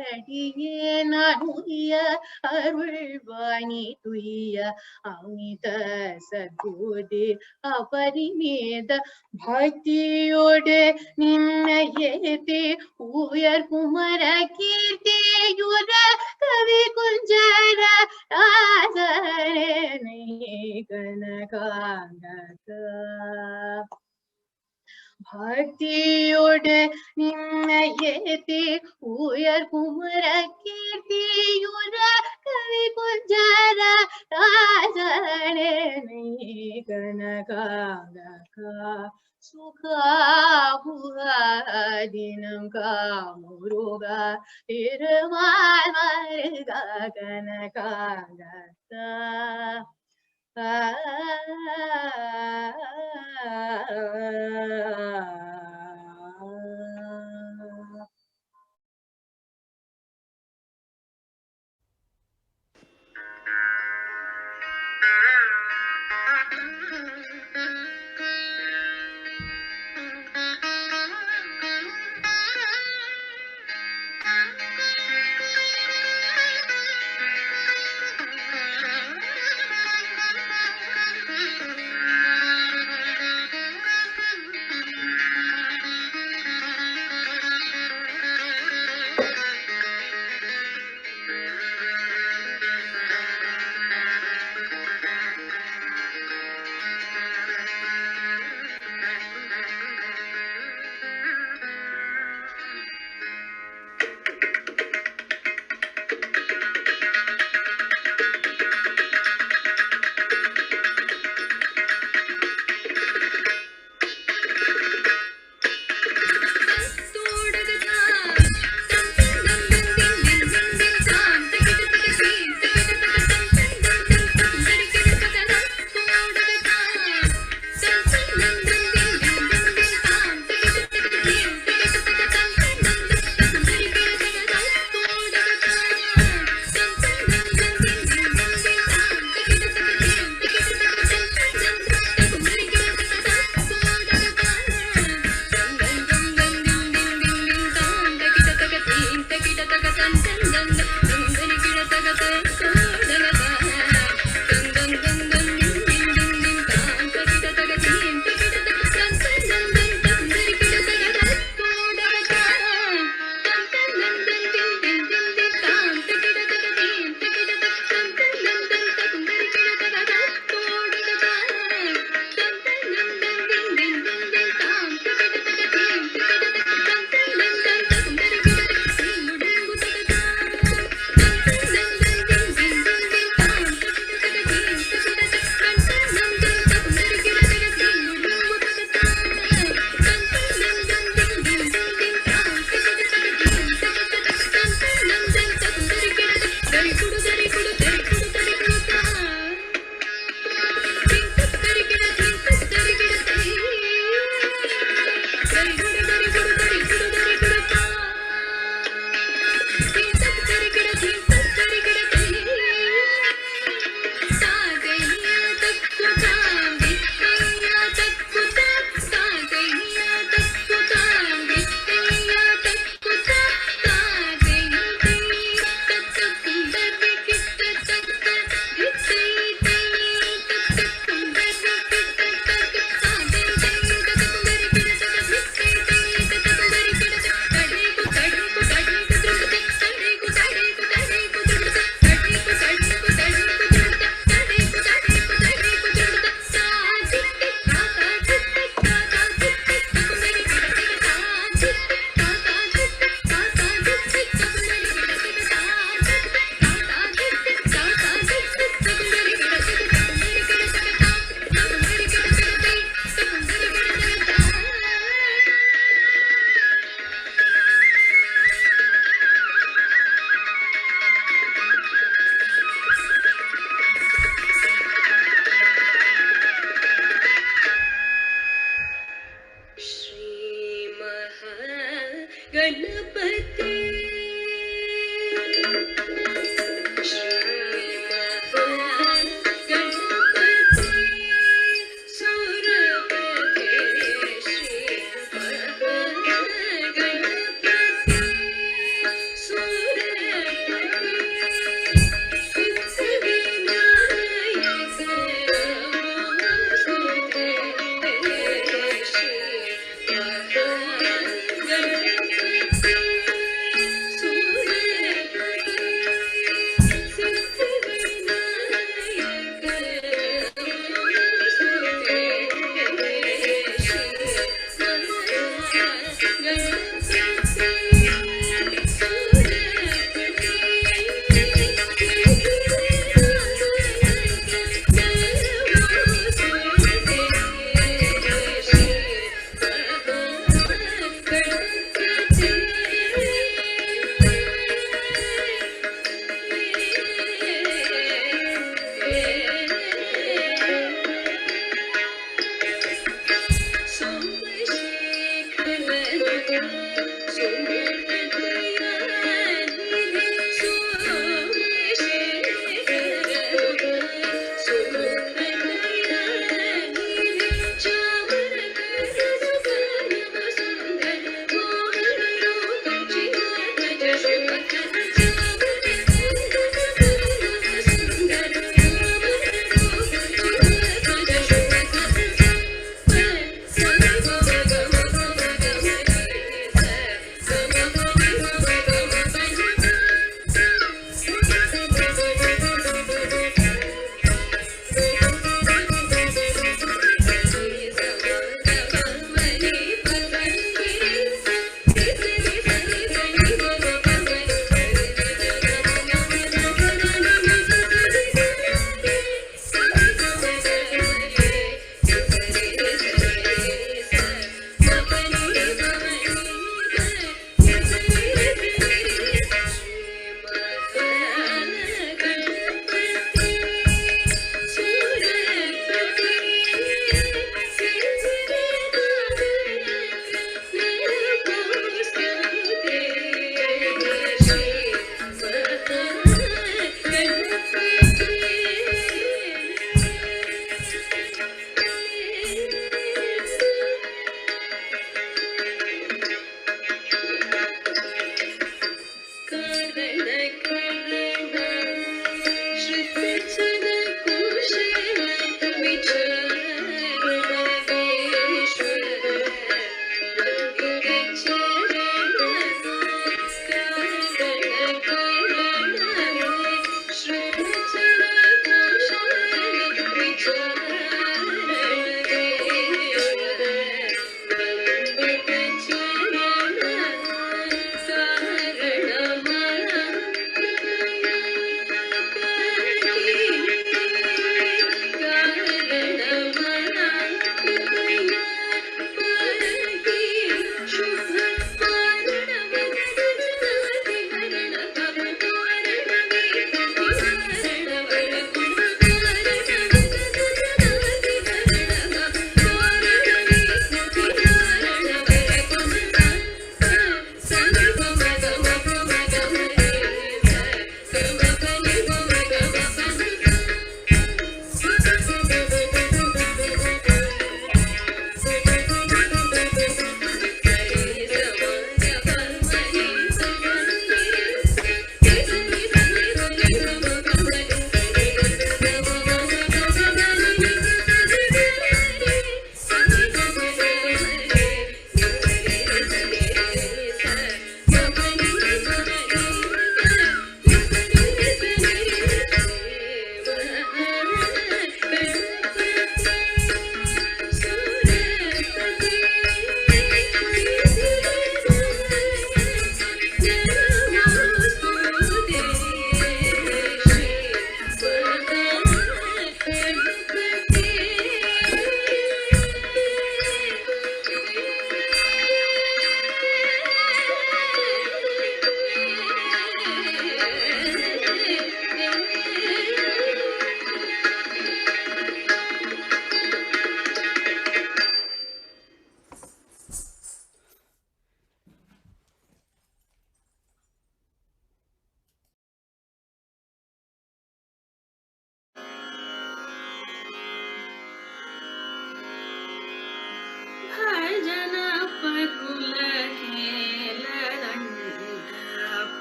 Adiye nanuya arulvani tuya Amita sadgode aparimeda bhakti yode ninnayete uyar kumara kirti yura kavi kunjara azare nahi kanakanga bhakti yode ninnayete uyar kumara kirti yura kavi kunjara azare nahi kanakanga சுகாபுகாதினம் காமுருகா Thirumal மருகா கனகாகத்தா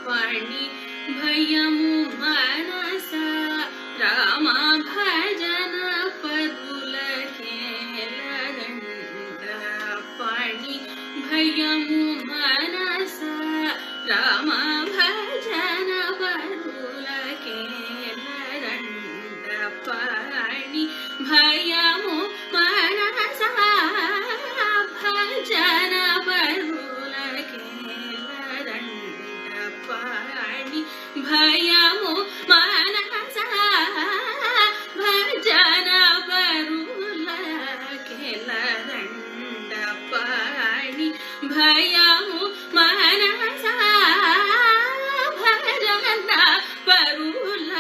పని భయము మనస రామ భజన పరులకేలదండ పని భయము మనస రామ భజన పరులకేలదండ పని భయము మనస భజన పరులకేలదండ పని భయము మనస భజన పరులకేలదండ పని భయము మనస భజన పరులకేలదండ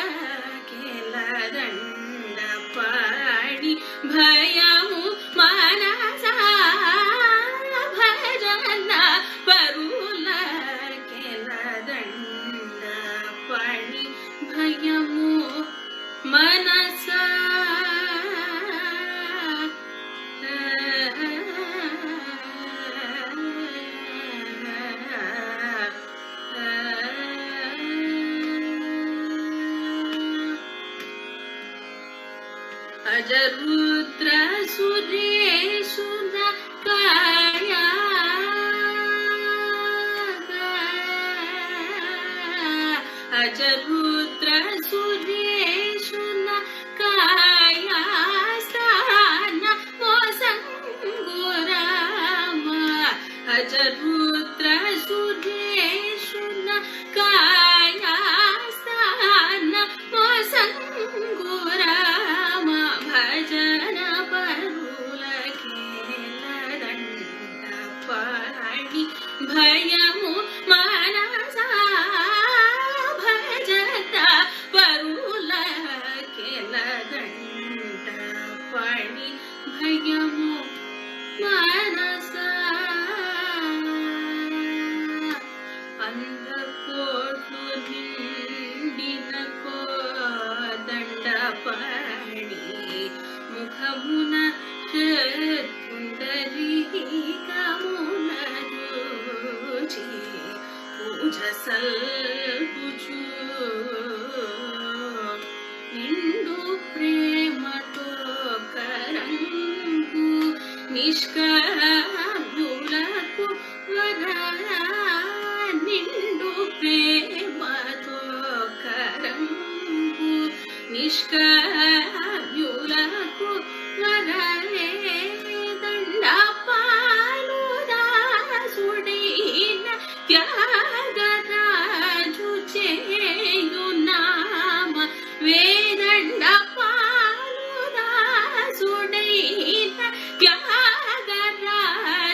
పని భయము మనస భజన పరులకేలదండ పని భయము మనస అజరుద్ర సురేశున కాయా అజరుద్ర సురేశున కాయా స్థాన మోసంగురామ అజరుద్ర సురేశున కాయా స్థాన మోసంగురామ భజన పరులకేలదండ పని భయము మనస భజన పరులకేలదండ పని భయము మనస అందకోట్లు నిండిన కోదండ పని ముఖమున పుండరీకమున జూచి పూజ సల్పుచు నిండు ప్రేమతో కరంగు నిష్కాములకు వరా నిండు ప్రేమతో కరంగు నిష్కాములకు వరలే దండ పాలు దాసుడైన త్యాగరాజు చేయు నామ వేదండ పాలు దాసుడైన త్యాగరాజు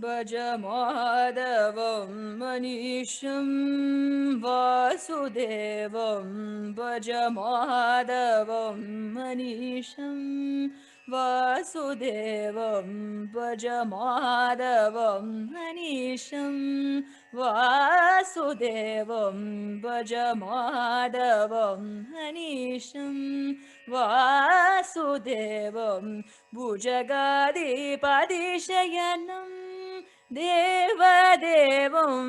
भज माधवं मनीषं वासुदेवं भज माधवं मनीषं वासुदेवं भज माधवं मनीषं वासुदेवं भज माधवं मनीषं वासुदेवं भुजगाधिपतिशयनं देवदेवं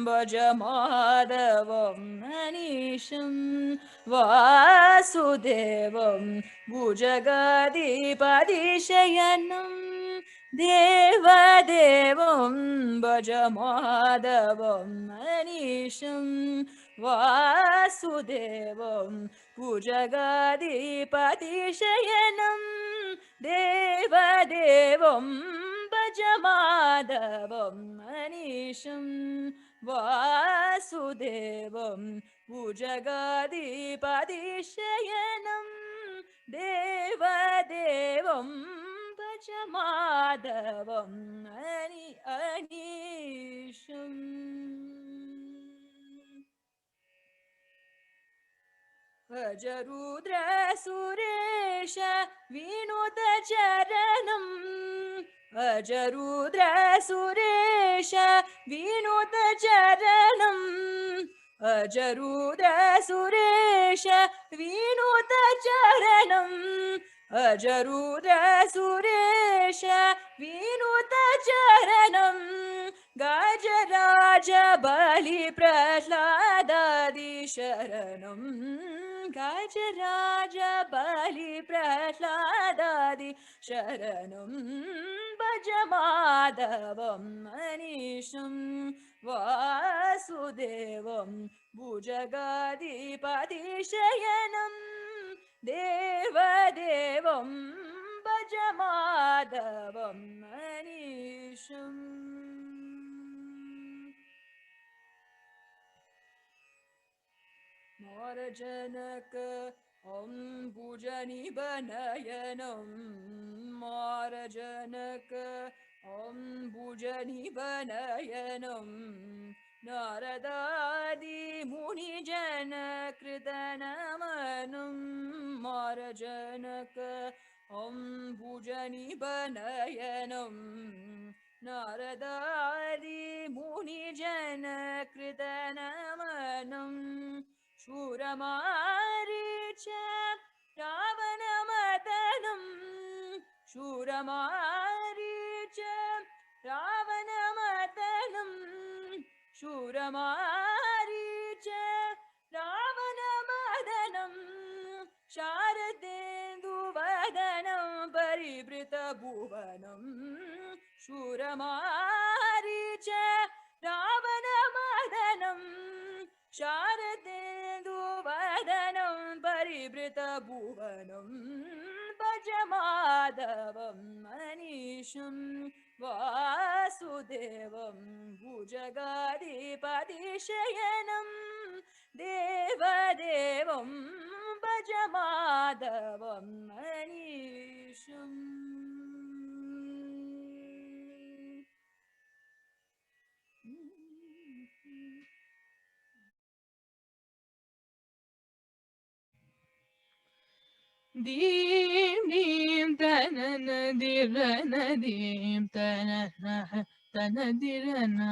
भज माधवं मनीषं वासुदेवं भुजगाधिपतिशयनं देवदेवं भज माधवं मनीषं वासुदेवं भुजगाधिपतिशयनं देवदेवं भज माधवं मनीषं वासुदेवं भुजगाधिपतिशयनं देवदेवं भज माधवं अनीशम् भज रुद्र सुरेश विनुत चरणं भज रुद्र सुरेश विनुत चरणं भज रुद्र सुरेश विनुत चरणं भज रुद्र सुरेश विनुत चरणं गजराज बलि प्रह्लादादि शरणं गजराज बलि प्रह्लादादि शरणं भज माधवं मनीषं वासुदेवं भुजगाधिपतिशयनं देवदेवं भज माधवं मनीषम् मारजनक अम्बुजनिबनयनं मारजनक अम्बुजनिबनयनं नारदादि मुनिजनकृतनमनं मारजनक अम्बुजनिबनयनं नारदादि मुनिजनकृतनमनं शूरमारीच रावणमदनं शूरमारीच रावणमदनं शूरमारीच रावणमदनं शारदेन्दुवदनं परिवृतभुवनं शूरमारीच रावण वदनं परिवृतभुवनं भज माधवं मनीषं वासुदेवं भुजगाधिपतिशयनं देवदेवं भज माधवं मनीषम् Dim dim tanana dirana dim tanana tanadirana.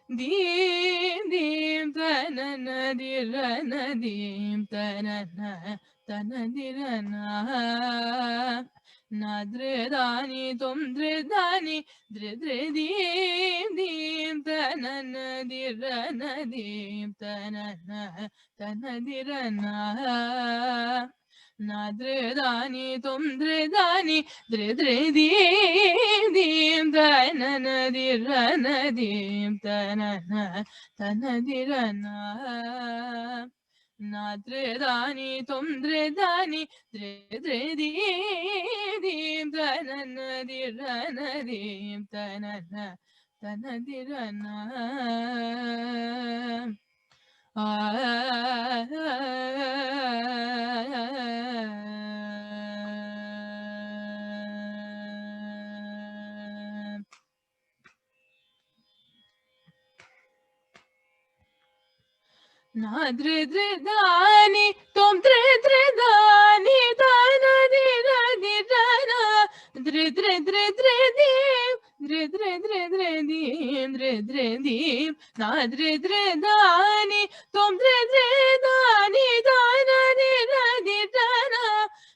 Dim dim tanana dirana dim tanana tanadirana. Nadredani tom dredani dredredim dim tanana dirana dim tanana tanadirana. Nadredani tom dredani dredredim dim tanana dirana dim tanana tanadirana. Nadredani tom dredani dredredim tanana dirana dim tanana tanadirana. Nadredredani tom dredredani dana dana dredredredredim dredredredredim dredredim nadredredani tom dredredani dana dana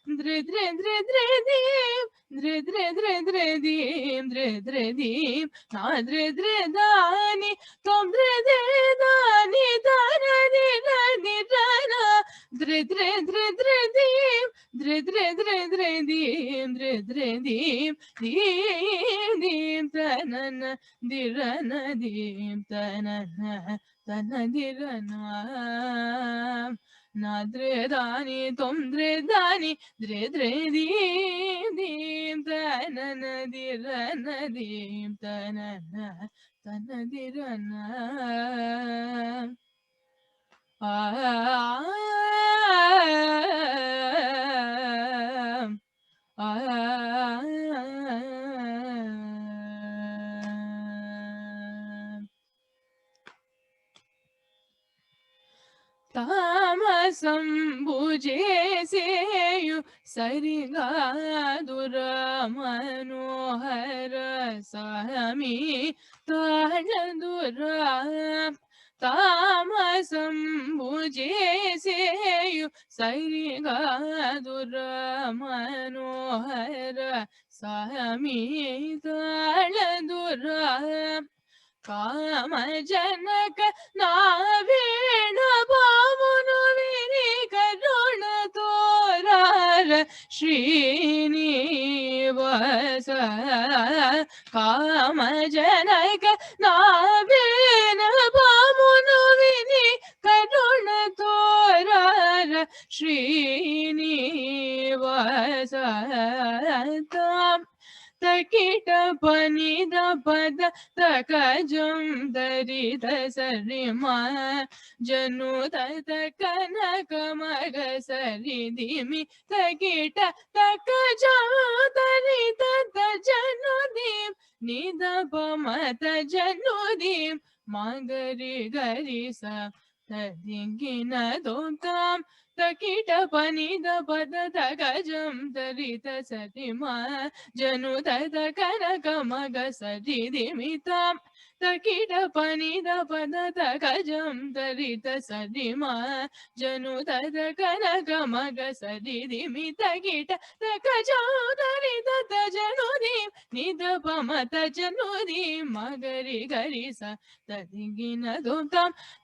dredredredredim dredredredredim dredredim nadredredani tom dredredani dana dredredredredim dredredredredim dredredim dim dim tanana dirana dim tanana tanadirana. Nadredani tom dredani dredredim dim tanana dirana dim tanana tanadirana. Tamasam bhujeseyu sarigadura manohara sahami taladura. Tamasam bhujeseyu sarigadura manohara sahami taladura. Kamajanaka navena bhavunu vini karuna torara Srinivasa. Kamajanaka navena bhavunu vini karuna torara Srinivasa. Takita panida pada takajam darita sarima janu tatakana kamaga saridimi takita takajam darita tajanudim nida pamata janudim magari garisa tadingina dotam. Takita panida pada takajam darita sarima janu tatakana kamaga saridimitam. Takita panida pada takajam darita sarima janu tatakana kamaga saridimi takita takajam darita tajanudim nida pamata janudi magari gari sa tadigina dum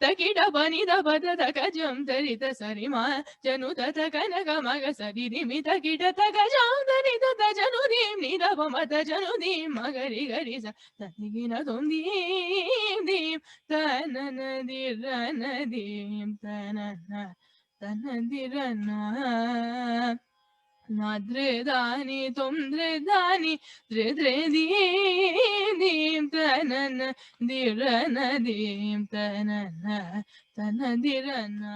takida banida bada takajam tarita sarima januta takanaga maga sarimi takida takajam tarita tajanudim nida pamata janudi magari gari sa tadigina dum dim tanana dim tanana tanandirana Nadre dani tomdre dani dre dre dim tanana dirana dim tanana tanadirana